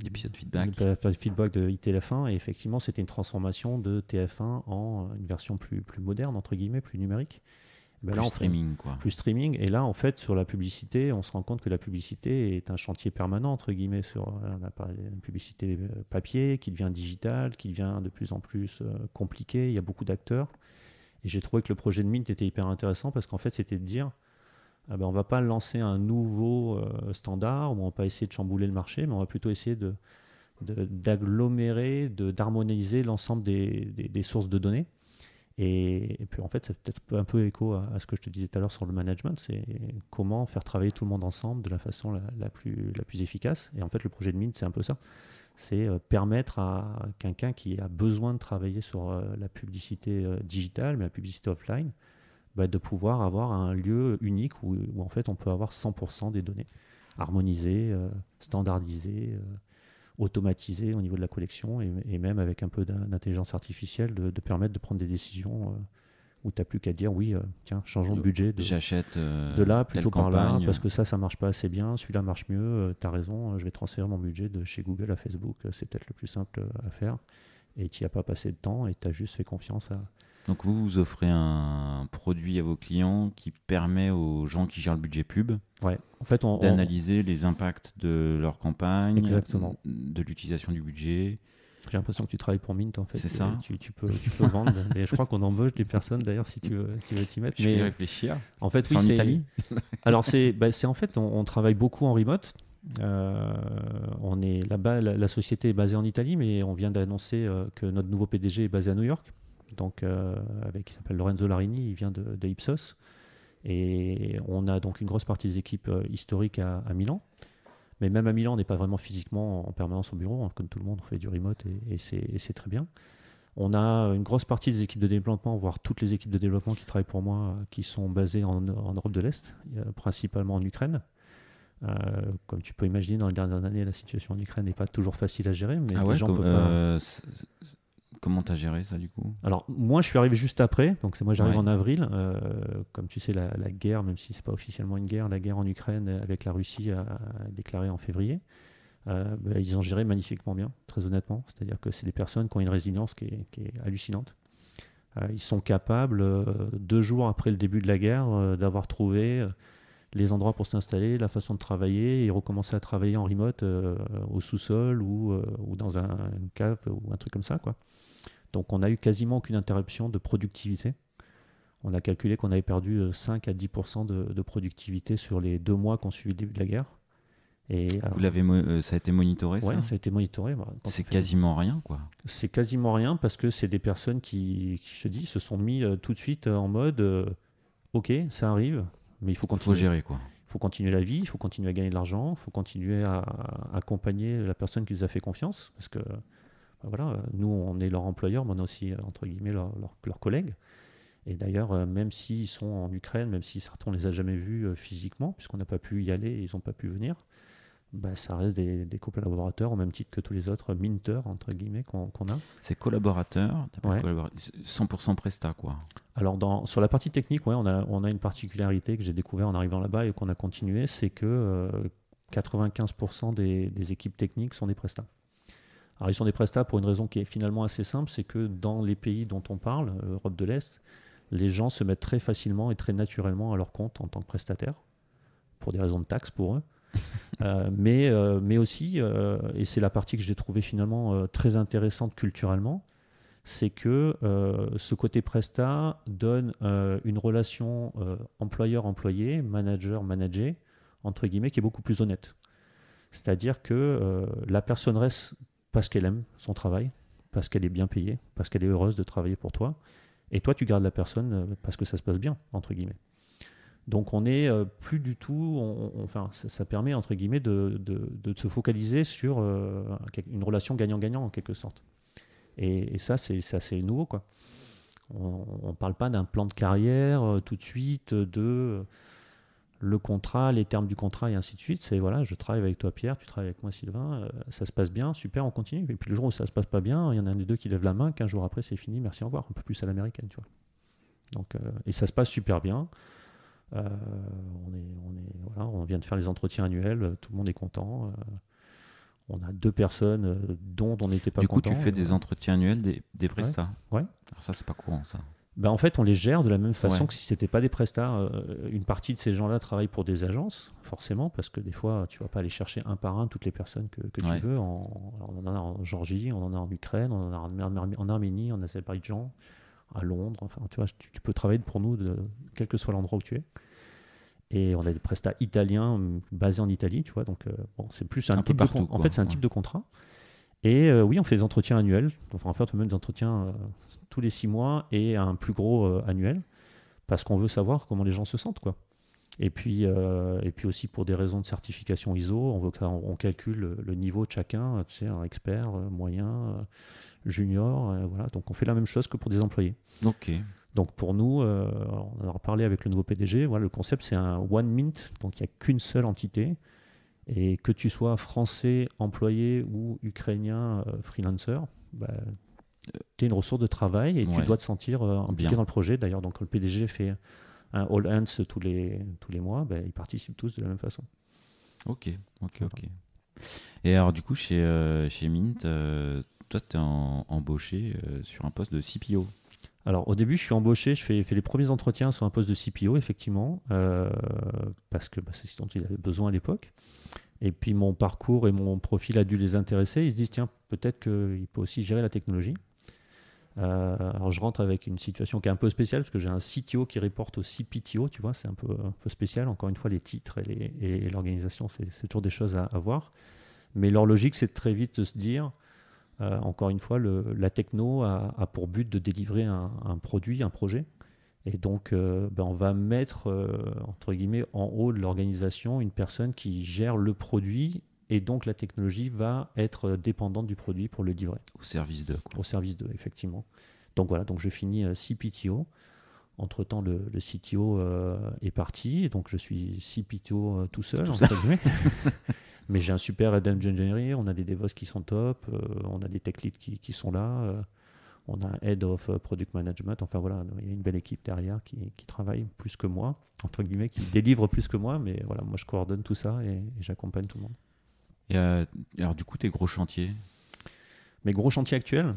Épisode feedback.
Feedback de ITLF1, et effectivement c'était une transformation de TF1 en une version plus moderne, entre guillemets, plus numérique.
Ben plus là, streaming, quoi.
Plus streaming. Et là, en fait, sur la publicité, on se rend compte que la publicité est un chantier permanent, entre guillemets. On a parlé de publicité papier, qui devient digitale, qui devient de plus en plus compliquée. Il y a beaucoup d'acteurs. Et j'ai trouvé que le projet de Mint était hyper intéressant parce qu'en fait, c'était de dire on ne va pas lancer un nouveau standard, ou on ne va pas essayer de chambouler le marché, mais on va plutôt essayer d'agglomérer, d'harmoniser l'ensemble des sources de données. Et puis en fait, c'est peut-être un peu écho à ce que je te disais tout à l'heure sur le management, c'est comment faire travailler tout le monde ensemble de la façon la plus efficace. Et en fait, le projet de Mint, c'est un peu ça. C'est permettre à quelqu'un qui a besoin de travailler sur la publicité digitale, mais la publicité offline, de pouvoir avoir un lieu unique où en fait on peut avoir 100% des données harmonisées, standardisées, automatisées au niveau de la collection, et même avec un peu d'intelligence artificielle de permettre de prendre des décisions où tu n'as plus qu'à dire oui, tiens, changeons de budget
j'achète
de là plutôt par là, parce que ça marche pas assez bien, celui-là marche mieux, tu as raison, je vais transférer mon budget de chez Google à Facebook, c'est peut-être le plus simple à faire, et tu n'y as pas passé de temps et tu as juste fait confiance à...
Donc vous offrez un produit à vos clients qui permet aux gens qui gèrent le budget pub
en fait,
d'analyser les impacts de leur campagne,
exactement,
de l'utilisation du budget.
J'ai l'impression que tu travailles pour Mint en fait.
C'est ça.
Tu peux vendre. Et je crois qu'on embauche des personnes d'ailleurs si tu veux t'y mettre.
Je vais y réfléchir.
En fait,
oui, c'est en Italie.
Alors c'est en fait on travaille beaucoup en remote. On est là-bas, la société est basée en Italie, mais on vient d'annoncer que notre nouveau PDG est basé à New York. Donc il s'appelle Lorenzo Larini, il vient de Ipsos. Et on a donc une grosse partie des équipes historiques à Milan. Mais même à Milan, on n'est pas vraiment physiquement en permanence au bureau, hein, comme tout le monde, on fait du remote et c'est très bien. On a une grosse partie des équipes de développement, voire toutes les équipes de développement qui travaillent pour moi, qui sont basées en Europe de l'Est, principalement en Ukraine. Comme tu peux imaginer, dans les dernières années, la situation en Ukraine n'est pas toujours facile à gérer. Mais les gens peuvent pas...
Comment tu as géré ça du coup ?
Alors moi je suis arrivé juste après, donc moi j'arrive en avril. Comme tu sais, la guerre, même si c'est pas officiellement une guerre, la guerre en Ukraine avec la Russie a déclaré en février. Ils ont géré magnifiquement bien, très honnêtement. C'est-à-dire que c'est des personnes qui ont une résilience qui est hallucinante. Ils sont capables, 2 jours après le début de la guerre, d'avoir trouvé les endroits pour s'installer, la façon de travailler, et recommencer à travailler en remote au sous-sol ou dans une cave ou un truc comme ça, quoi. Donc on a eu quasiment aucune interruption de productivité. On a calculé qu'on avait perdu 5 à 10% de productivité sur les 2 mois qu'on suivi le début de la guerre. Et,
ça a été monitoré, ça ?
Oui, ça a été monitoré.
C'est quasiment rien, quoi.
C'est quasiment rien parce que c'est des personnes qui je te dis, se sont mis tout de suite en mode ok, ça arrive, mais il faut continuer.
Il faut gérer, quoi.
Il faut continuer la vie, il faut continuer à gagner de l'argent, il faut continuer à accompagner la personne qui nous a fait confiance, parce que voilà, nous on est leur employeur, mais on est aussi entre guillemets leurs collègues. Et d'ailleurs, même s'ils sont en Ukraine, même si certains on les a jamais vus physiquement, puisqu'on n'a pas pu y aller, ils n'ont pas pu venir, ça reste des collaborateurs au même titre que tous les autres minteurs entre guillemets qu'on a.
Ces collaborateurs, 100% Presta, quoi.
Alors sur la partie technique, on a une particularité que j'ai découvert en arrivant là-bas et qu'on a continué, c'est que 95% des équipes techniques sont des Presta. Alors ils sont des Presta pour une raison qui est finalement assez simple, c'est que dans les pays dont on parle, Europe de l'Est, les gens se mettent très facilement et très naturellement à leur compte en tant que prestataires, pour des raisons de taxes pour eux. Mais aussi, et c'est la partie que j'ai trouvée finalement très intéressante culturellement, c'est que ce côté Presta donne une relation employeur-employé, manager-manager, entre guillemets, qui est beaucoup plus honnête. C'est-à-dire que la personne reste parce qu'elle aime son travail, parce qu'elle est bien payée, parce qu'elle est heureuse de travailler pour toi, et toi tu gardes la personne parce que ça se passe bien, entre guillemets. Donc on n'est plus du tout, ça permet entre guillemets de se focaliser sur une relation gagnant-gagnant en quelque sorte. Et ça c'est assez nouveau, quoi. On ne parle pas d'un plan de carrière tout de suite, de le contrat, les termes du contrat et ainsi de suite. C'est voilà, je travaille avec toi Pierre, tu travailles avec moi Sylvain, ça se passe bien, super, on continue. Et puis le jour où ça se passe pas bien, il y en a un des deux qui lève la main, 15 jours après c'est fini, merci, au revoir, un peu plus à l'américaine, tu vois. Donc, et ça se passe super bien. On vient de faire les entretiens annuels, tout le monde est content. On a 2 personnes dont on n'était pas
Du coup,
content.
tu fais des entretiens annuels des prestats.
Ouais.
Alors ça, c'est pas courant, ça.
Ben, en fait, on les gère de la même façon
Ouais.
que si c'était pas des prestats. Une partie de ces gens-là travaillent pour des agences, forcément, parce que des fois, tu vas pas aller chercher un par un toutes les personnes que tu
Ouais.
veux. Alors, on en a en Géorgie, on en a en Ukraine, on en a en Arménie, en Azerbaïdjan, à Londres. Enfin, tu vois, tu peux travailler pour nous, quel que soit l'endroit où tu es. Et on a des prestats italiens basés en Italie, tu vois. Donc, bon, c'est plus un
peu
type
partout,
en fait, c'est un type de contrat. Et oui, on fait des entretiens annuels. Enfin, en fait, on fait même des entretiens tous les 6 mois et un plus gros annuel, parce qu'on veut savoir comment les gens se sentent, quoi. Et puis aussi pour des raisons de certification ISO, on calcule le niveau de chacun, tu sais, un expert, moyen, junior, voilà. Donc on fait la même chose que pour des employés.
Ok.
Donc pour nous, on en a reparlé avec le nouveau PDG, voilà, le concept c'est un one mint, donc il n'y a qu'une seule entité. Et que tu sois français, employé ou ukrainien, freelancer, bah, tu es une ressource de travail et tu dois te sentir impliqué dans le projet. D'ailleurs, donc, le PDG fait un all hands tous les mois, bah, ils participent tous de la même façon.
Ok. Et alors, du coup, chez Mint, toi, tu es embauché sur un poste de CPO.
Alors, au début, je suis embauché, je fais les premiers entretiens sur un poste de CPO, effectivement, parce que c'est ce dont ils avaient besoin à l'époque. Et puis, mon parcours et mon profil a dû les intéresser. Ils se disent, tiens, peut-être qu'il peut aussi gérer la technologie. Alors, je rentre avec une situation qui est un peu spéciale, parce que j'ai un CTO qui reporte au CPTO, tu vois, c'est un peu spécial. Encore une fois, les titres et l'organisation, c'est toujours des choses à voir. Mais leur logique, c'est très vite de se dire, encore une fois, la techno a pour but de délivrer un produit, un projet. Et donc, on va mettre, entre guillemets, en haut de l'organisation une personne qui gère le produit, et donc la technologie va être dépendante du produit pour le livrer.
Au service d'eux, quoi.
Au service d'eux, effectivement. Donc voilà, donc je finis CPTO. Entre-temps, le CTO est parti, donc je suis CPTO tout seul, entre guillemets. Mais j'ai un super head engineering, on a des DevOps qui sont top, on a des tech leads qui sont là. On a un head of product management. Enfin voilà, il y a une belle équipe derrière qui travaille plus que moi, entre guillemets, qui délivre plus que moi. Mais voilà, moi je coordonne tout ça et j'accompagne tout le monde.
Et alors du coup, tes gros chantiers?
Mes gros chantiers actuels?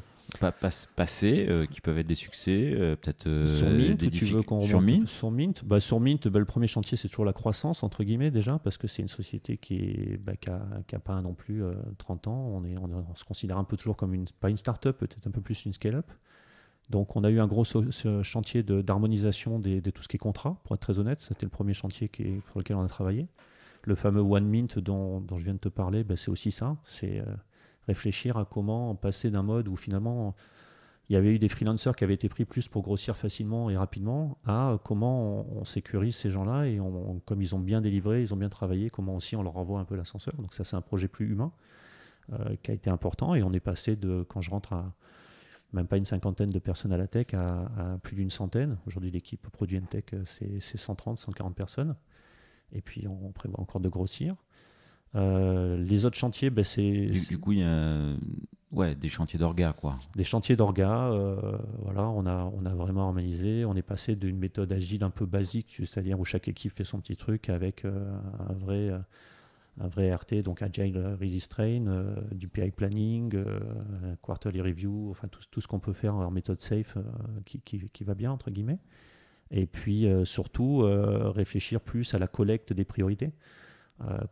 Passés, qui peuvent être des succès, peut-être
sur Mint,
des
tu veux qu'on
sur Mint?
Sur Mint, sur Mint, le premier chantier c'est toujours la croissance, entre guillemets, déjà, parce que c'est une société qui a pas non plus 30 ans. On se considère un peu toujours comme pas une start-up, peut-être un peu plus une scale-up. Donc on a eu un gros chantier d'harmonisation de tout ce qui est contrat, pour être très honnête. C'était le premier chantier sur lequel on a travaillé. Le fameux One Mint dont je viens de te parler, c'est aussi ça. C'est réfléchir à comment passer d'un mode où finalement il y avait eu des freelancers qui avaient été pris plus pour grossir facilement et rapidement, à comment on sécurise ces gens-là et comme ils ont bien délivré, ils ont bien travaillé, comment aussi on leur renvoie un peu l'ascenseur. Donc ça c'est un projet plus humain qui a été important, et on est passé quand je rentre à même pas une cinquantaine de personnes à la tech à plus d'une centaine. Aujourd'hui l'équipe produit tech c'est 130, 140 personnes, et puis on prévoit encore de grossir. Les autres chantiers, c'est...
Du coup, il y a des chantiers d'orga, quoi.
Des chantiers d'orga, voilà, on a vraiment harmonisé. On est passé d'une méthode agile un peu basique, c'est-à-dire où chaque équipe fait son petit truc avec un vrai RT, donc Agile Release Train, du PI Planning, Quarterly Review, enfin tout ce qu'on peut faire en méthode safe qui va bien, entre guillemets. Et puis surtout, réfléchir plus à la collecte des priorités.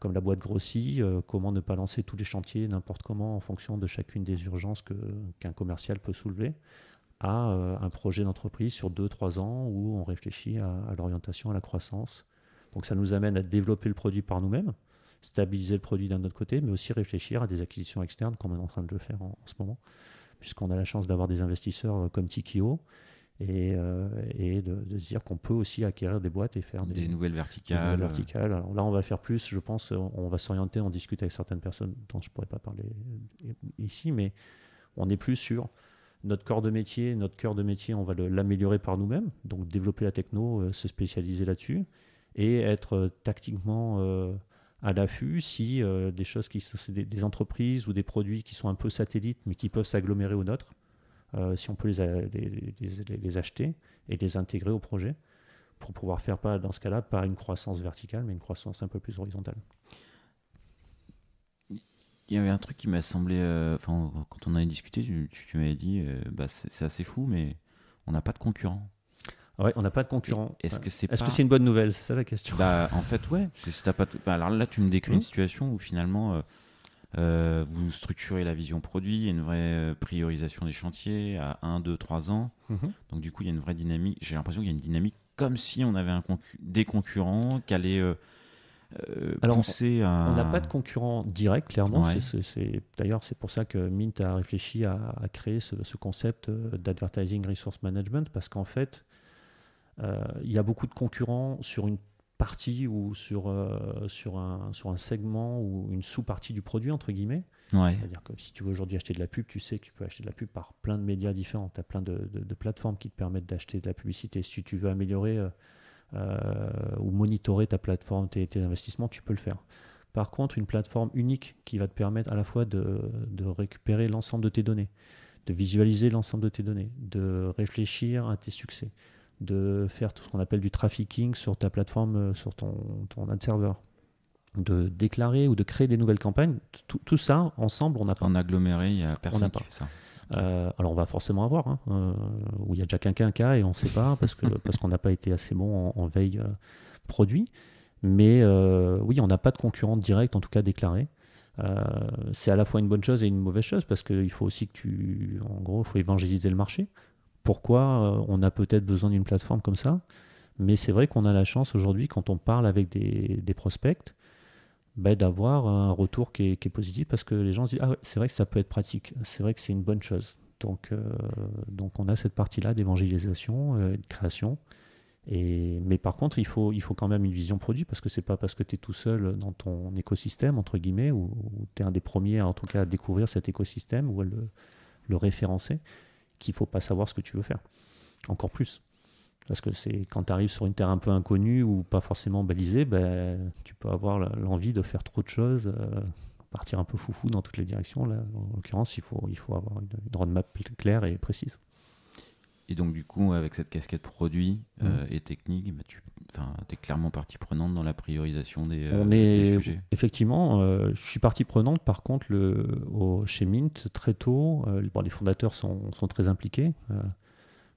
Comme la boîte grossit, comment ne pas lancer tous les chantiers n'importe comment en fonction de chacune des urgences qu'un commercial peut soulever, à un projet d'entreprise sur 2-3 ans où on réfléchit à l'orientation, à la croissance. Donc ça nous amène à développer le produit par nous-mêmes, stabiliser le produit d'un autre côté, mais aussi réfléchir à des acquisitions externes comme on est en train de le faire en ce moment, puisqu'on a la chance d'avoir des investisseurs comme Tikio, et de se dire qu'on peut aussi acquérir des boîtes et faire
des nouvelles verticales.
Alors là, on va faire plus, je pense, on va s'orienter, on discute avec certaines personnes dont je ne pourrais pas parler ici, mais on est plus sur notre corps de métier, on va l'améliorer par nous-mêmes, donc développer la techno, se spécialiser là-dessus, et être tactiquement à l'affût si des choses des entreprises ou des produits qui sont un peu satellites, mais qui peuvent s'agglomérer aux nôtres. Si on peut les acheter et les intégrer au projet pour pouvoir faire, pas dans ce cas-là, pas une croissance verticale, mais une croissance un peu plus horizontale.
Il y avait un truc qui m'a semblé, quand on avait discuté, tu m'avais dit, c'est assez fou, mais on n'a pas de concurrent.
Ouais, on n'a pas de concurrent.
Est-ce que c'est
que c'est une bonne nouvelle? C'est ça la question.
En fait, ouais. Si t'as pas alors là, tu me décris une situation où finalement, vous structurez la vision produit, il y a une vraie priorisation des chantiers à 1, 2, 3 ans. Donc du coup, il y a une vraie dynamique. J'ai l'impression qu'il y a une dynamique comme si on avait des concurrents qui allaient pousser à...
On n'a pas de concurrent direct, clairement.
Ouais.
D'ailleurs, c'est pour ça que Mint a réfléchi à créer ce concept d'Advertising Resource Management, parce qu'en fait, il y a beaucoup de concurrents sur une partie ou sur un segment ou une sous-partie du produit, entre guillemets.
Ouais.
C'est-à-dire que si tu veux aujourd'hui acheter de la pub, tu sais que tu peux acheter de la pub par plein de médias différents. Tu as plein de plateformes qui te permettent d'acheter de la publicité. Si tu veux améliorer ou monitorer ta plateforme, tes investissements, tu peux le faire. Par contre, une plateforme unique qui va te permettre à la fois de récupérer l'ensemble de tes données, de visualiser l'ensemble de tes données, de réfléchir à tes succès, de faire tout ce qu'on appelle du trafficking sur ta plateforme, sur ton ad server, de déclarer ou de créer des nouvelles campagnes, tout ça, ensemble, on n'a pas.
En aggloméré, il n'y a personne qui fait ça.
Alors on va forcément avoir, où il y a déjà quelqu'un qui a et on ne sait pas, parce qu'on n'a pas été assez bon en veille produit. Mais oui, on n'a pas de concurrent direct, en tout cas déclaré. C'est à la fois une bonne chose et une mauvaise chose, parce qu'il faut aussi en gros, il faut évangéliser le marché. Pourquoi on a peut-être besoin d'une plateforme comme ça, mais c'est vrai qu'on a la chance aujourd'hui, quand on parle avec des prospects, d'avoir un retour qui est positif, parce que les gens se disent ah ouais, c'est vrai que ça peut être pratique, c'est vrai que c'est une bonne chose. Donc on a cette partie-là d'évangélisation, de création. Mais par contre, il faut quand même une vision produit, parce que c'est pas parce que tu es tout seul dans ton écosystème, entre guillemets, ou tu es un des premiers en tout cas à découvrir cet écosystème ou à le référencer, qu'il ne faut pas savoir ce que tu veux faire. Encore plus. Parce que c'est quand tu arrives sur une terre un peu inconnue ou pas forcément balisée, tu peux avoir l'envie de faire trop de choses, partir un peu foufou dans toutes les directions. Là, en l'occurrence, il faut avoir une roadmap claire et précise.
Et donc, du coup, avec cette casquette produit et technique, tu es clairement partie prenante dans la priorisation des sujets.
Effectivement, je suis partie prenante. Par contre, chez Mint, très tôt, les fondateurs sont très impliqués.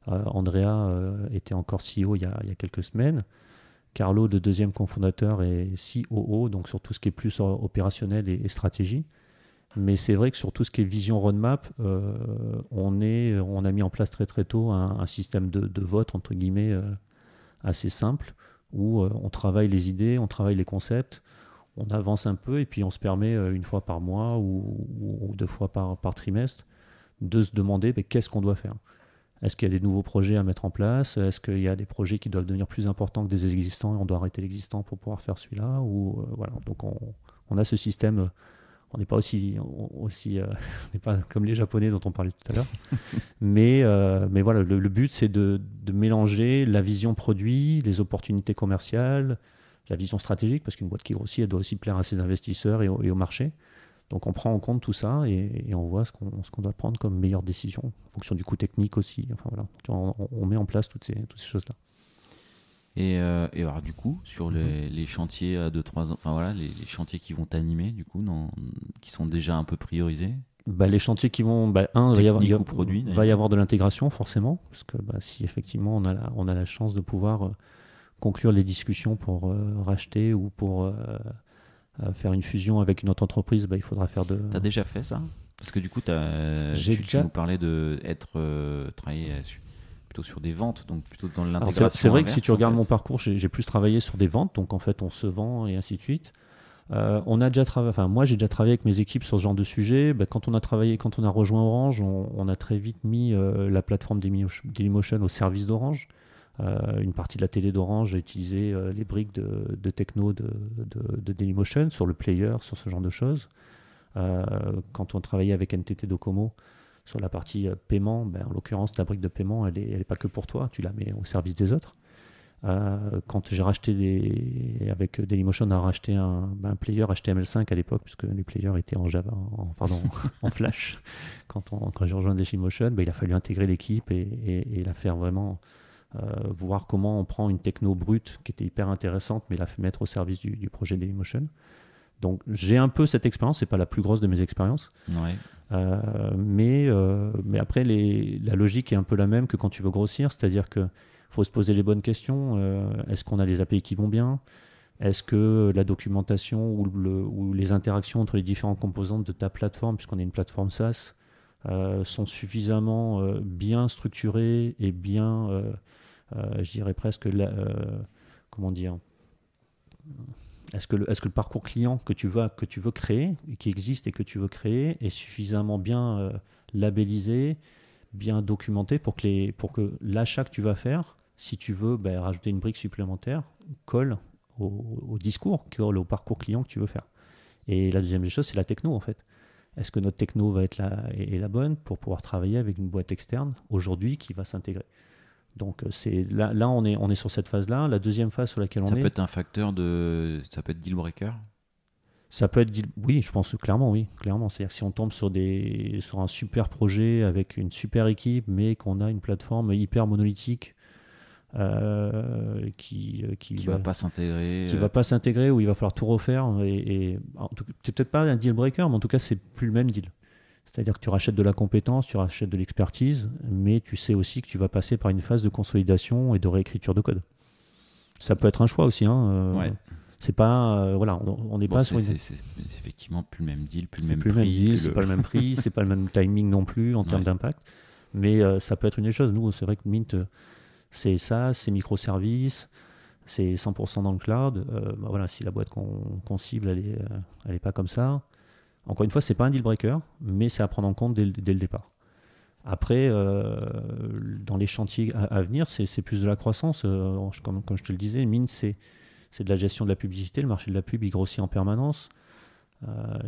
Andrea était encore CEO il y a quelques semaines. Carlo, le deuxième cofondateur, est COO, donc sur tout ce qui est plus opérationnel et stratégie. Mais c'est vrai que sur tout ce qui est vision roadmap, on a mis en place très très tôt un système de vote, entre guillemets, assez simple, où on travaille les idées, on travaille les concepts, on avance un peu et puis on se permet une fois par mois ou 2 fois par trimestre de se demander qu'est-ce qu'on doit faire. Est-ce qu'il y a des nouveaux projets à mettre en place? Est-ce qu'il y a des projets qui doivent devenir plus importants que des existants et on doit arrêter l'existant pour pouvoir faire celui-là? Voilà. Donc on a ce système. On n'est pas on n'est pas comme les Japonais dont on parlait tout à l'heure. mais voilà, le but, c'est de mélanger la vision produit, les opportunités commerciales, la vision stratégique, parce qu'une boîte qui grossit, elle doit aussi plaire à ses investisseurs et au marché. Donc on prend en compte tout ça et on voit ce qu'on doit prendre comme meilleure décision, en fonction du coût technique aussi. Enfin, voilà. On met en place toutes ces choses-là.
Et alors du coup, sur les chantiers à 2-3 ans, enfin voilà, les chantiers qui vont t'animer, du coup, qui sont déjà un peu priorisés,
les chantiers qui vont, il va y avoir de l'intégration forcément, parce que si effectivement on a la chance de pouvoir conclure les discussions pour racheter ou pour faire une fusion avec une autre entreprise, il faudra faire de...
T'as déjà fait ça? Parce que du coup, tu nous parlais travailler plutôt sur des ventes, donc plutôt dans l'intégration.
C'est vrai que si tu regardes mon parcours, j'ai plus travaillé sur des ventes, donc en fait on se vend et ainsi de suite. Moi j'ai déjà travaillé avec mes équipes sur ce genre de sujet. Quand on a rejoint Orange, on a très vite mis la plateforme Dailymotion au service d'Orange. Une partie de la télé d'Orange a utilisé les briques de techno de Dailymotion sur le player, sur ce genre de choses. Quand on travaillait avec NTT Docomo sur la partie paiement, en l'occurrence la brique de paiement elle est pas que pour toi, tu la mets au service des autres. Quand j'ai racheté avec Dailymotion, on a racheté un player HTML5 à l'époque, puisque les players étaient en Java, en Flash. Quand j'ai rejoint Dailymotion, il a fallu intégrer l'équipe et la faire vraiment voir comment on prend une techno brute qui était hyper intéressante, mais la fait mettre au service du projet Dailymotion. Donc j'ai un peu cette expérience, c'est pas la plus grosse de mes expériences.
Ouais.
Mais après, la logique est un peu la même que quand tu veux grossir, c'est-à-dire qu'il faut se poser les bonnes questions. Est-ce qu'on a les API qui vont bien? Est-ce que la documentation ou les interactions entre les différentes composantes de ta plateforme, puisqu'on est une plateforme SaaS, sont suffisamment bien structurées et bien, je dirais presque, comment dire, est-ce que le parcours client que tu veux créer, qui existe et que tu veux créer, est suffisamment bien labellisé, bien documenté pour que l'achat que tu vas faire, si tu veux rajouter une brique supplémentaire, colle au discours, colle au parcours client que tu veux faire. Et la deuxième chose, c'est la techno en fait. Est-ce que notre techno va être est la bonne pour pouvoir travailler avec une boîte externe aujourd'hui qui va s'intégrer? Donc là on est sur cette phase-là. La deuxième phase sur laquelle
ça peut être un facteur ça peut être deal breaker.
Ça peut être, oui, je pense clairement, oui, clairement. C'est-à-dire que si on tombe sur un super projet avec une super équipe, mais qu'on a une plateforme hyper monolithique qui
va pas s'intégrer,
va pas s'intégrer, où il va falloir tout refaire, c'est peut-être pas un deal breaker, mais en tout cas c'est plus le même deal. C'est-à-dire que tu rachètes de la compétence, tu rachètes de l'expertise, mais tu sais aussi que tu vas passer par une phase de consolidation et de réécriture de code. Ça peut être un choix aussi.
Ouais.
C'est pas, voilà, on n'est pas sur
c'est effectivement plus le même deal, plus le même
prix. C'est pas le même prix, c'est pas le même timing non plus en termes d'impact. Mais ça peut être une des choses. Nous, c'est vrai que Mint, c'est ça, c'est microservices, c'est 100% dans le cloud. Voilà, si la boîte qu'on cible, elle est pas comme ça. Encore une fois, c'est pas un deal breaker, mais c'est à prendre en compte dès le départ. Après, dans les chantiers à venir, c'est plus de la croissance. Comme je te le disais, Mint, c'est de la gestion de la publicité. Le marché de la pub, il grossit en permanence.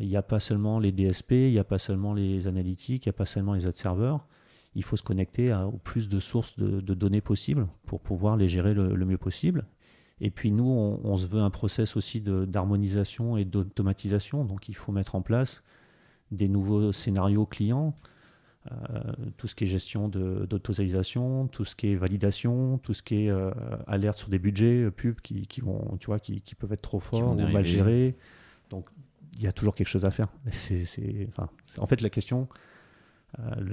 Il n'y a pas seulement les DSP, il n'y a pas seulement les analytiques, il n'y a pas seulement les ad serveurs. Il faut se connecter au plus de sources de données possibles pour pouvoir les gérer le mieux possible. Et puis nous, on se veut un process aussi d'harmonisation et d'automatisation. Donc il faut mettre en place des nouveaux scénarios clients, tout ce qui est gestion d'autorisation, tout ce qui est validation, tout ce qui est alerte sur des budgets pubs qui peuvent être trop forts ou mal gérés. Donc il y a toujours quelque chose à faire. En fait, la question,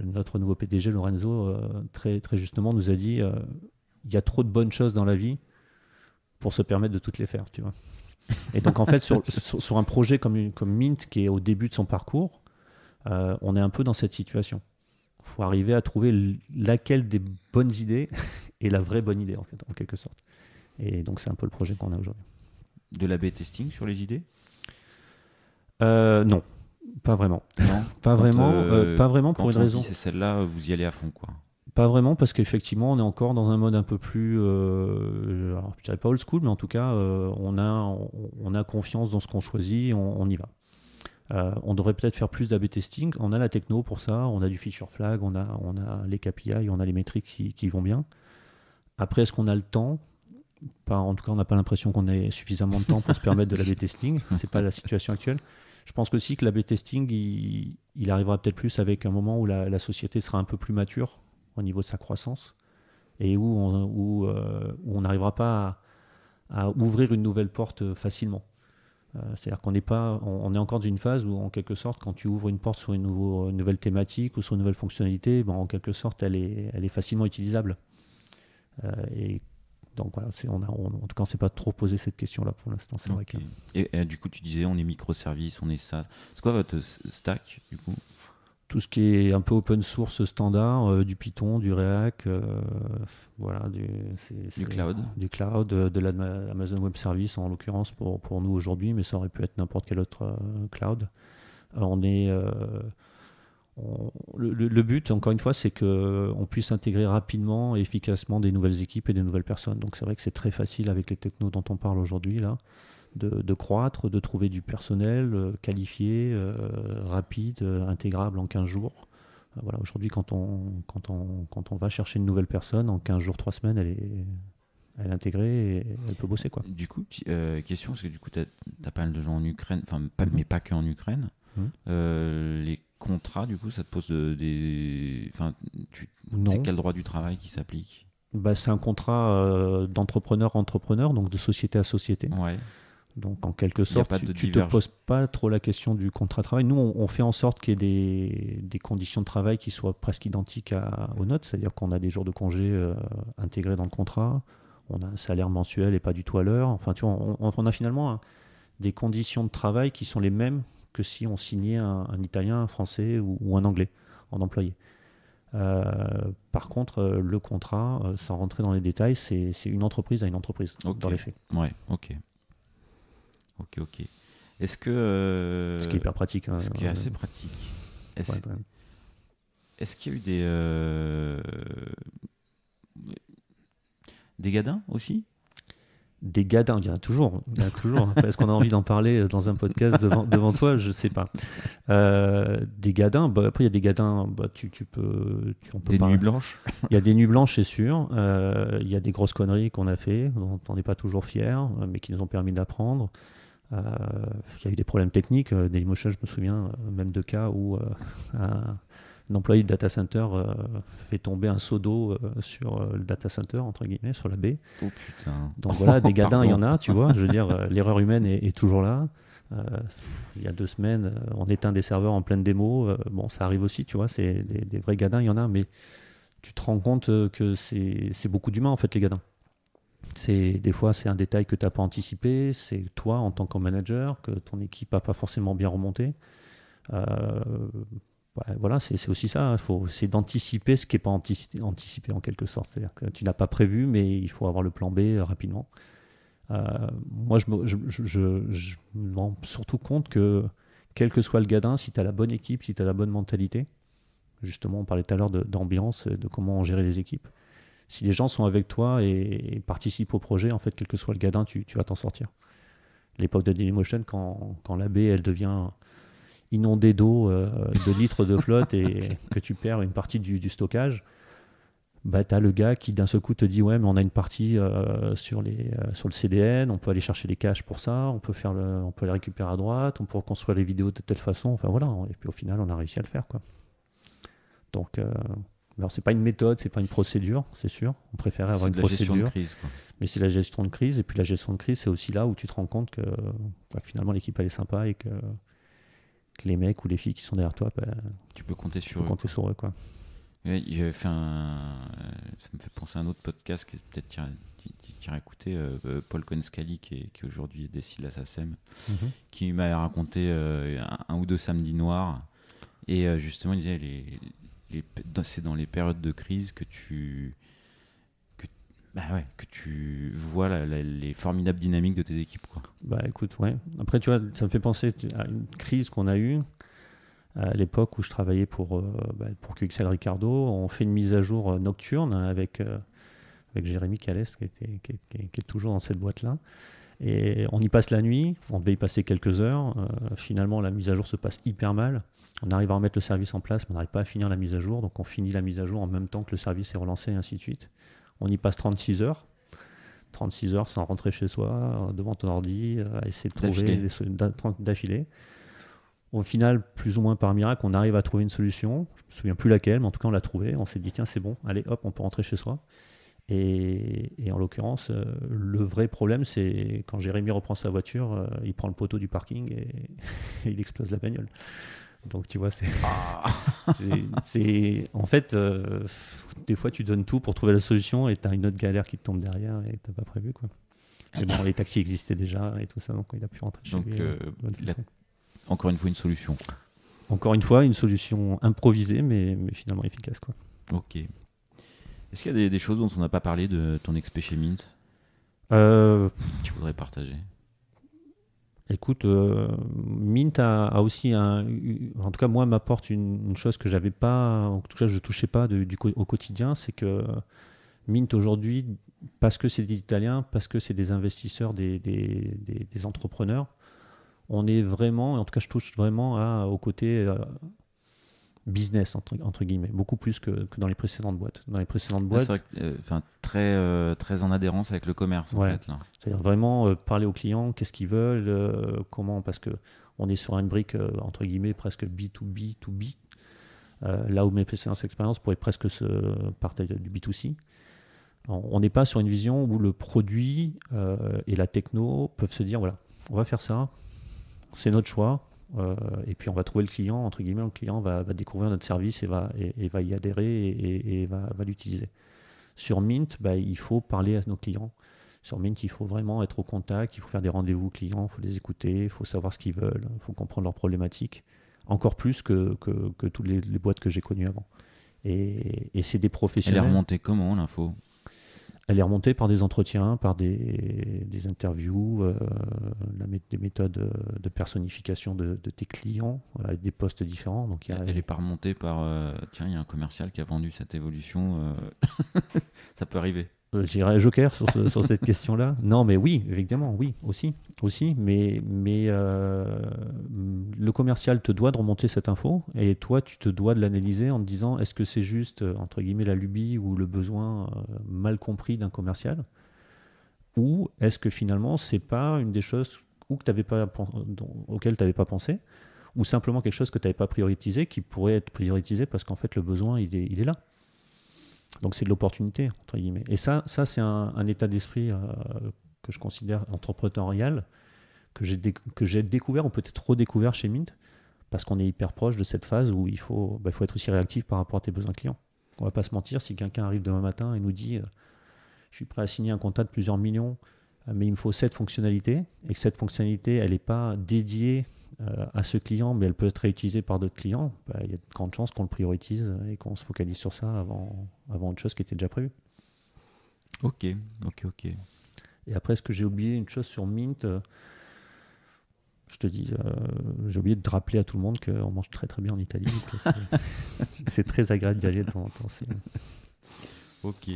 notre nouveau PDG Lorenzo très, très justement nous a dit il y a trop de bonnes choses dans la vie pour se permettre de toutes les faire, tu vois. Et donc en fait sur un projet comme Mint qui est au début de son parcours, on est un peu dans cette situation. Il faut arriver à trouver laquelle des bonnes idées est la vraie bonne idée en fait, en quelque sorte. Et donc c'est un peu le projet qu'on a aujourd'hui.
De l'A/B testing sur les idées?
Non, pas vraiment.
Non.
pas vraiment pour une raison.
Si c'est celle-là, vous y allez à fond, quoi.
Pas vraiment, parce qu'effectivement, on est encore dans un mode un peu plus, alors, je dirais pas old school, mais en tout cas, on a confiance dans ce qu'on choisit, on y va. On devrait peut-être faire plus d'A/B testing. On a la techno pour ça, on a du feature flag, on a les KPI, on a les métriques qui vont bien. Après, est-ce qu'on a le temps? En tout cas, on n'a pas l'impression qu'on ait suffisamment de temps pour se permettre de l'A/B testing. C'est pas la situation actuelle. Je pense aussi que l'A/B testing, il arrivera peut-être plus avec un moment où la société sera un peu plus mature au niveau de sa croissance et où on n'arrivera pas à ouvrir une nouvelle porte facilement. C'est-à-dire qu'on on est encore dans une phase où, en quelque sorte, quand tu ouvres une porte sur une nouvelle thématique ou sur une nouvelle fonctionnalité, en quelque sorte, elle est facilement utilisable. Et donc voilà, en tout cas, on ne s'est pas trop posé cette question-là pour l'instant. C'est vrai que...
Et du coup, tu disais, on est microservices, on est ça. C'est quoi votre stack, du coup?
Tout ce qui est un peu open source standard, du Python, du React, voilà,
du cloud.
Du cloud, de l'Amazon Web Service en l'occurrence pour nous aujourd'hui, mais ça aurait pu être n'importe quel autre cloud. Le but, encore une fois, c'est qu'on puisse intégrer rapidement et efficacement des nouvelles équipes et des nouvelles personnes. Donc c'est vrai que c'est très facile avec les technos dont on parle aujourd'hui là. De croître, de trouver du personnel qualifié, rapide, intégrable en 15 jours. Voilà, aujourd'hui, quand on va chercher une nouvelle personne, en 15 jours, 3 semaines, elle est intégrée et elle peut bosser, quoi.
Du coup, question, parce que du coup, tu as pas mal de gens en Ukraine, mais pas que en Ukraine. Les contrats, du coup, ça te pose c'est quel droit du travail qui s'applique?
C'est un contrat d'entrepreneur-entrepreneur, donc de société à société.
Ouais.
Donc, en quelque
Il y a
sorte,
pas de
tu ne te
divergence.
poses pas trop la question du contrat de travail. Nous, on fait en sorte qu'il y ait des conditions de travail qui soient presque identiques aux nôtres, c'est-à-dire qu'on a des jours de congé intégrés dans le contrat, on a un salaire mensuel et pas du tout à l'heure. Enfin, tu vois, on a finalement des conditions de travail qui sont les mêmes que si on signait un Italien, un Français ou un Anglais en employé. Par contre, le contrat, sans rentrer dans les détails, c'est une entreprise à une entreprise,
Ok.
dans les faits.
Ouais, ok. Ok. Est-ce que.
Ce qui est hyper pratique. Hein,
ce qui est assez pratique. Est-ce,
ouais.
est-ce qu'il y a eu des gadins aussi?
Des gadins, il y en a toujours. Il y en a toujours. Est-ce qu'on a envie d'en parler dans un podcast devant toi? Je sais pas. Des gadins, après il y a des gadins, on peut
Des
parler.
nuits blanches?
Il y a des nuits blanches, c'est sûr. Il y a des grosses conneries qu'on a fait, dont on n'est pas toujours fiers, mais qui nous ont permis d'apprendre. Il y a eu des problèmes techniques. Dailymotion, je me souviens même de cas où un employé du data center fait tomber un seau d'eau sur le data center, entre guillemets, sur la baie.
Oh putain.
Donc voilà, des gadins, il y en
Pardon.
a, tu vois. Je veux dire, l'erreur humaine est toujours là. Il y a 2 semaines, on éteint des serveurs en pleine démo. Bon, ça arrive aussi, tu vois. C'est des vrais gadins, il y en a, mais tu te rends compte que c'est beaucoup d'humains, en fait, les gadins. Des fois, c'est un détail que tu n'as pas anticipé. C'est toi, en tant que manager, que ton équipe n'a pas forcément bien remonté. Voilà, c'est aussi ça. C'est d'anticiper ce qui n'est pas anticipé en quelque sorte. C'est-à-dire que tu n'as pas prévu, mais il faut avoir le plan B rapidement. Moi, je me rends surtout compte que, quel que soit le gadin, si tu as la bonne équipe, si tu as la bonne mentalité, justement, on parlait tout à l'heure d'ambiance, de comment gérer les équipes. Si les gens sont avec toi et participent au projet, en fait, quel que soit le gadin, tu vas t'en sortir. L'époque de Dailymotion, quand la baie, elle devient inondée d'eau, de litres de flotte et que tu perds une partie du stockage, bah, tu as le gars qui d'un seul coup te dit ouais mais on a une partie sur le CDN, on peut aller chercher les caches pour ça, on peut les récupérer à droite, on peut reconstruire les vidéos de telle façon, enfin voilà, et puis au final on a réussi à le faire quoi. Donc alors c'est pas une méthode, c'est pas une procédure, c'est sûr, on préférait avoir
C'est
une
de la gestion de
procédure,
crise, quoi.
mais c'est la gestion de crise, et puis la gestion de crise c'est aussi là où tu te rends compte que finalement l'équipe elle est sympa et que les mecs ou les filles qui sont derrière toi,
Tu peux compter
tu
sur
peux
eux.
compter sur eux quoi.
Ouais, j'avais fait ça me fait penser à un autre podcast que peut-être tu iras écouter, Paul Konscali qui est aujourd'hui décide à SACEM, qui m'a raconté un ou deux samedis noirs, et justement il disait c'est dans les périodes de crise que tu vois les formidables dynamiques de tes équipes, quoi.
Bah écoute, ouais. Après, tu vois, ça me fait penser à une crise qu'on a eue à l'époque où je travaillais pour QXL Ricardo. On fait une mise à jour nocturne avec Jérémy Calès, qui est toujours dans cette boîte-là. Et on y passe la nuit, on devait y passer quelques heures. Finalement, la mise à jour se passe hyper mal. On arrive à remettre le service en place, mais on n'arrive pas à finir la mise à jour. Donc on finit la mise à jour en même temps que le service est relancé, et ainsi de suite. On y passe 36 heures. 36 heures sans rentrer chez soi, devant ton ordi, à essayer de trouver d'affilée. Au final, plus ou moins par miracle, on arrive à trouver une solution. Je me souviens plus laquelle, mais en tout cas, on l'a trouvée. On s'est dit, tiens, c'est bon, allez, hop, on peut rentrer chez soi. Et en l'occurrence, le vrai problème, c'est quand Jérémy reprend sa voiture, il prend le poteau du parking et il explose la bagnole. Donc tu vois, en fait, des fois tu donnes tout pour trouver la solution et tu as une autre galère qui te tombe derrière et tu n'as pas prévu quoi. Mais bon, les taxis existaient déjà et tout ça, donc il a pu rentrer chez lui.
Encore une fois, une solution.
Encore une fois, une solution improvisée mais finalement efficace quoi.
Ok. Est-ce qu'il y a des choses dont on n'a pas parlé de ton expé chez Mint tu voudrais partager?
Écoute, Mint a aussi en tout cas moi m'apporte une chose que j'avais pas, en tout cas je touchais pas au quotidien, c'est que Mint aujourd'hui, parce que c'est des Italiens, parce que c'est des investisseurs, des entrepreneurs, on est vraiment, en tout cas je touche vraiment au côté business entre guillemets, beaucoup plus que dans les précédentes boîtes. Dans les précédentes boîtes,
c'est vrai que, très en adhérence avec le commerce en fait là.
C'est-à-dire vraiment parler aux clients, qu'est-ce qu'ils veulent, comment, parce que on est sur une brique entre guillemets presque B2B2B, là où mes précédentes expériences pourraient presque se partager du B2C. On n'est pas sur une vision où le produit et la techno peuvent se dire voilà, on va faire ça, c'est notre choix. Et puis on va trouver le client, entre guillemets, le client va découvrir notre service et va y adhérer et va l'utiliser. Sur Mint, il faut parler à nos clients. Sur Mint, il faut vraiment être au contact, il faut faire des rendez-vous clients, il faut les écouter, il faut savoir ce qu'ils veulent, il faut comprendre leurs problématiques, encore plus que toutes les boîtes que j'ai connues avant. Et c'est des professionnels.
Elle est remontée comment, l'info ?
Elle est remontée par des entretiens, par des interviews, des méthodes de personnification de tes clients, avec des postes différents. Donc,
elle n'est pas remontée par tiens, il y a un commercial qui a vendu cette évolution. Ça peut arriver.
J'irai joker sur cette question-là. Non, mais oui, évidemment, oui, aussi. Mais le commercial te doit de remonter cette info et toi, tu te dois de l'analyser en te disant est-ce que c'est juste, entre guillemets, la lubie ou le besoin mal compris d'un commercial, ou est-ce que finalement, c'est pas une des choses auxquelles tu n'avais pas pensé, ou simplement quelque chose que tu n'avais pas prioritisé qui pourrait être prioritisé parce qu'en fait, le besoin, il est là. Donc c'est de l'opportunité, entre guillemets. Et ça c'est un état d'esprit que je considère entrepreneurial, que j'ai découvert ou peut-être redécouvert chez Mint, parce qu'on est hyper proche de cette phase où il faut être aussi réactif par rapport à tes besoins clients. On va pas se mentir, si quelqu'un arrive demain matin et nous dit je suis prêt à signer un contrat de plusieurs millions, mais il me faut cette fonctionnalité, et que cette fonctionnalité, elle n'est pas dédiée à ce client, mais elle peut être réutilisée par d'autres clients, il y a de grandes chances qu'on le priorise et qu'on se focalise sur ça avant autre chose qui était déjà prévu.
Ok.
Et après, est-ce que j'ai oublié une chose sur Mint ? Je te dis, j'ai oublié de rappeler à tout le monde qu'on mange très très bien en Italie. C'est très agréable d'y aller de temps en temps.
Ok.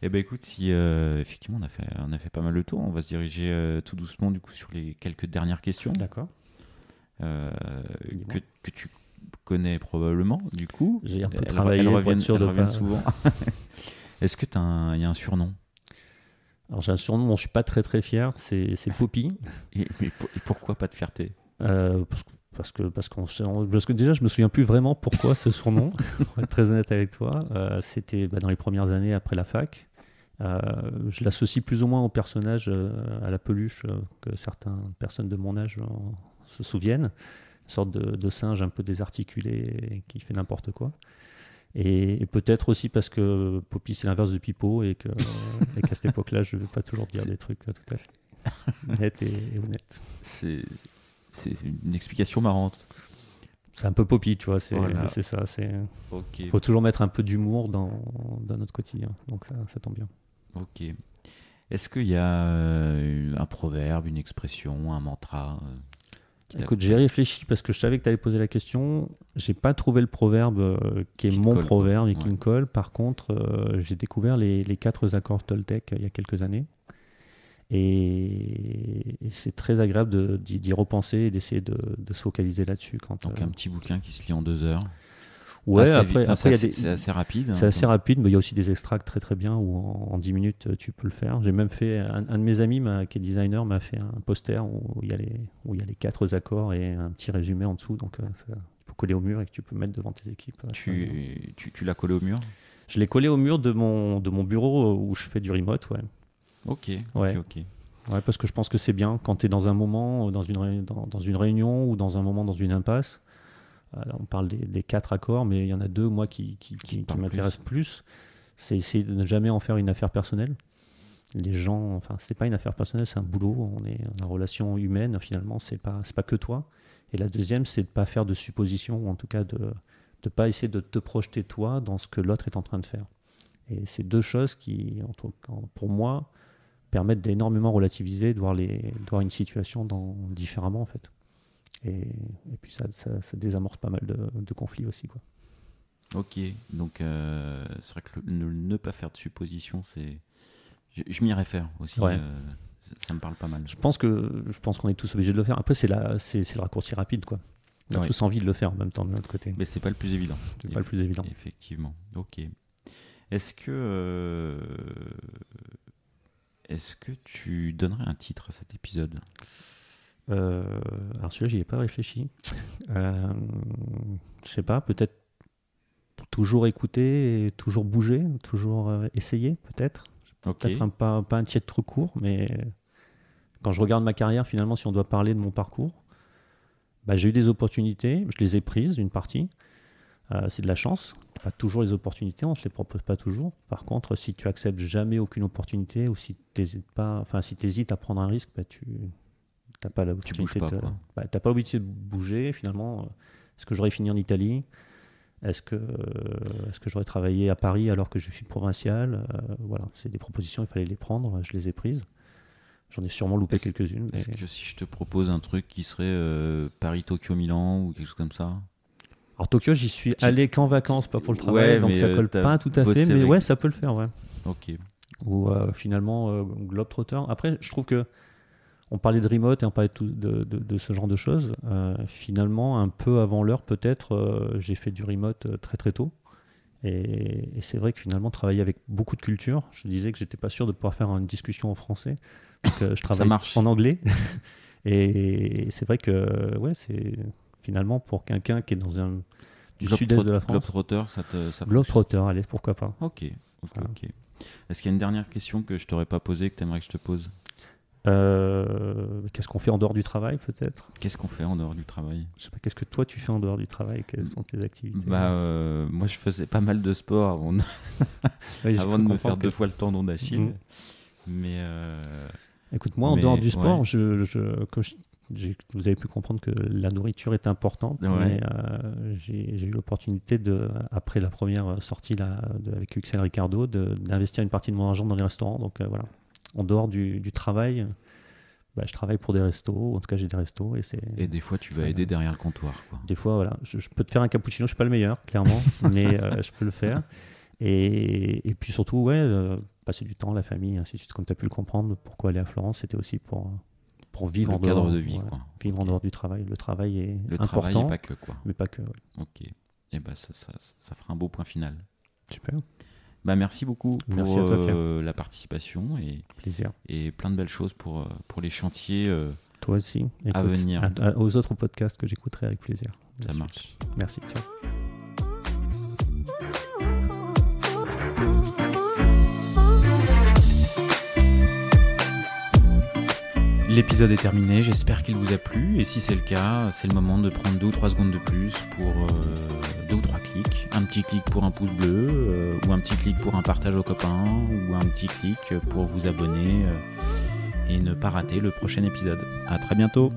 Eh ben écoute, si effectivement on a fait pas mal de tour, on va se diriger tout doucement du coup sur les quelques dernières questions.
D'accord.
Que tu connais probablement du coup.
J'ai un peu travaillé.
Elles reviennent souvent. Est-ce que il y a un surnom ?
Alors j'ai un surnom dont je suis pas très très fier, c'est Poppy.
et pourquoi pas de fierté ?
Parce que déjà je me souviens plus vraiment pourquoi ce surnom. Pour être très honnête avec toi, c'était dans les premières années après la fac. Je l'associe plus ou moins au personnage à la peluche que certaines personnes de mon âge se souviennent, une sorte de singe un peu désarticulé qui fait n'importe quoi. Et peut-être aussi parce que Poppy c'est l'inverse de Pipo et qu'à cette époque-là je ne vais pas toujours dire des trucs tout à fait nets et honnêtes.
C'est une explication marrante.
C'est un peu Poppy, tu vois, c'est ça.
Okay.
Faut toujours mettre un peu d'humour dans notre quotidien, donc ça tombe bien.
Ok. Est-ce qu'il y a un proverbe, une expression, un mantra
Écoute, j'ai réfléchi parce que je savais que tu allais poser la question. J'ai pas trouvé le proverbe qui est mon proverbe et qui me colle. Par contre, j'ai découvert les 4 accords Toltec il y a quelques années. Et c'est très agréable d'y repenser et d'essayer de se focaliser là-dessus.
Donc un petit bouquin qui se lit en 2 heures.
Ouais, après
c'est assez rapide.
C'est assez rapide, mais il y a aussi des extracts très très bien où en 10 minutes tu peux le faire. J'ai même fait, un de mes amis qui est designer m'a fait un poster où il y a les 4 accords et un petit résumé en dessous, donc tu peux coller au mur et que tu peux mettre devant tes équipes.
Tu l'as collé au mur ?
Je l'ai collé au mur de mon bureau où je fais du remote, ouais.
Ok.
Ouais, parce que je pense que c'est bien quand tu es dans un moment, dans une réunion ou dans un moment dans une impasse. On parle des 4 accords, mais il y en a 2, moi, qui m'intéressent plus. C'est essayer de ne jamais en faire une affaire personnelle. Les gens, enfin, c'est pas une affaire personnelle, c'est un boulot. On est en relation humaine, finalement, c'est pas que toi. Et la deuxième, c'est de pas faire de suppositions, ou en tout cas de pas essayer de te projeter toi dans ce que l'autre est en train de faire. Et c'est 2 choses qui, pour moi, permettent d'énormément relativiser, de voir une situation différemment, en fait. Et puis ça désamorce pas mal de conflits aussi, quoi.
Ok, donc c'est vrai que ne pas faire de suppositions, je m'y réfère aussi.
Ouais.
Ça me parle pas mal.
Je pense qu'on est tous obligés de le faire. Après, c'est le raccourci rapide, quoi. On a tous envie de le faire en même temps de notre côté.
Mais c'est pas le plus évident.
C'est pas le plus évident.
Effectivement. Ok. Est-ce que tu donnerais un titre à cet épisode ?
Alors celui-là, j'y ai pas réfléchi. Je sais pas, peut-être toujours écouter, et toujours bouger, toujours essayer, peut-être.
Ok.
Peut-être pas un titre trop court, mais quand je regarde ma carrière, finalement, si on doit parler de mon parcours, j'ai eu des opportunités, je les ai prises, une partie. C'est de la chance. Pas toujours les opportunités, on ne te les propose pas toujours. Par contre, si tu acceptes jamais aucune opportunité ou si tu hésites à prendre un risque, tu n'as pas l'opportunité t'as pas l'obligation de bouger. Finalement, est-ce que j'aurais fini en Italie ? Est-ce que j'aurais travaillé à Paris alors que je suis provincial ? Voilà, c'est des propositions, il fallait les prendre, je les ai prises. J'en ai sûrement loupé quelques-unes.
Est-ce que si je te propose un truc qui serait Paris, Tokyo, Milan ou quelque chose comme ça ?
Alors Tokyo, j'y suis allé qu'en vacances, pas pour le travail, donc ça colle pas tout à fait, mais ouais, ça peut le faire, ouais.
Ok.
Ou finalement, Globetrotter. Après, je trouve que on parlait de remote et on parlait de ce genre de choses. Finalement, un peu avant l'heure, peut-être, j'ai fait du remote très très tôt. Et c'est vrai que finalement, travailler avec beaucoup de cultures, je disais que j'étais pas sûr de pouvoir faire une discussion en français. Donc, je travaille en anglais. Et c'est vrai que, ouais, c'est finalement pour quelqu'un qui est dans du sud-est de la France.
Globetrotter, ça
Globetrotter, allez, pourquoi pas.
Ok. Est-ce qu'il y a une dernière question que je t'aurais pas posée que tu aimerais que je te pose ?
Qu'est-ce qu'on fait en dehors du travail, peut-être ?
Qu'est-ce qu'on fait en dehors du travail ?
Je sais pas, qu'est-ce que toi tu fais en dehors du travail ? Quelles sont tes activités ?
Moi je faisais pas mal de sport avant de me faire 2 fois le tendon d'Achille. Mais
écoute, moi en dehors du sport, vous avez pu comprendre que la nourriture est importante, mais j'ai eu l'opportunité après la première sortie avec Huxel Ricardo d'investir une partie de mon argent dans les restaurants. Donc voilà. En dehors du travail, je travaille pour des restos, en tout cas j'ai des restos.
Et des fois tu vas aider derrière le comptoir, quoi.
Des fois, voilà, je peux te faire un cappuccino, je suis pas le meilleur, clairement, mais je peux le faire. Et puis surtout, passer du temps, la famille, ainsi de suite, comme tu as pu le comprendre, pourquoi aller à Florence, c'était aussi pour vivre en dehors.
Le cadre de vie, quoi.
Vivre en dehors du travail. Le travail est important.
Travail et pas que, quoi.
Mais pas que, ouais.
Ok. Et ça fera un beau point final.
Super.
Merci beaucoup
Merci à toi,
la participation
plaisir.
Et plein de belles choses pour les chantiers
toi aussi.
À venir.
Aux autres podcasts que j'écouterai avec plaisir.
Ça marche.
Merci. Ciao.
L'épisode est terminé, j'espère qu'il vous a plu et si c'est le cas, c'est le moment de prendre 2 ou 3 secondes de plus pour 2 ou 3 clics. Un petit clic pour un pouce bleu ou un petit clic pour un partage aux copains ou un petit clic pour vous abonner et ne pas rater le prochain épisode. À très bientôt.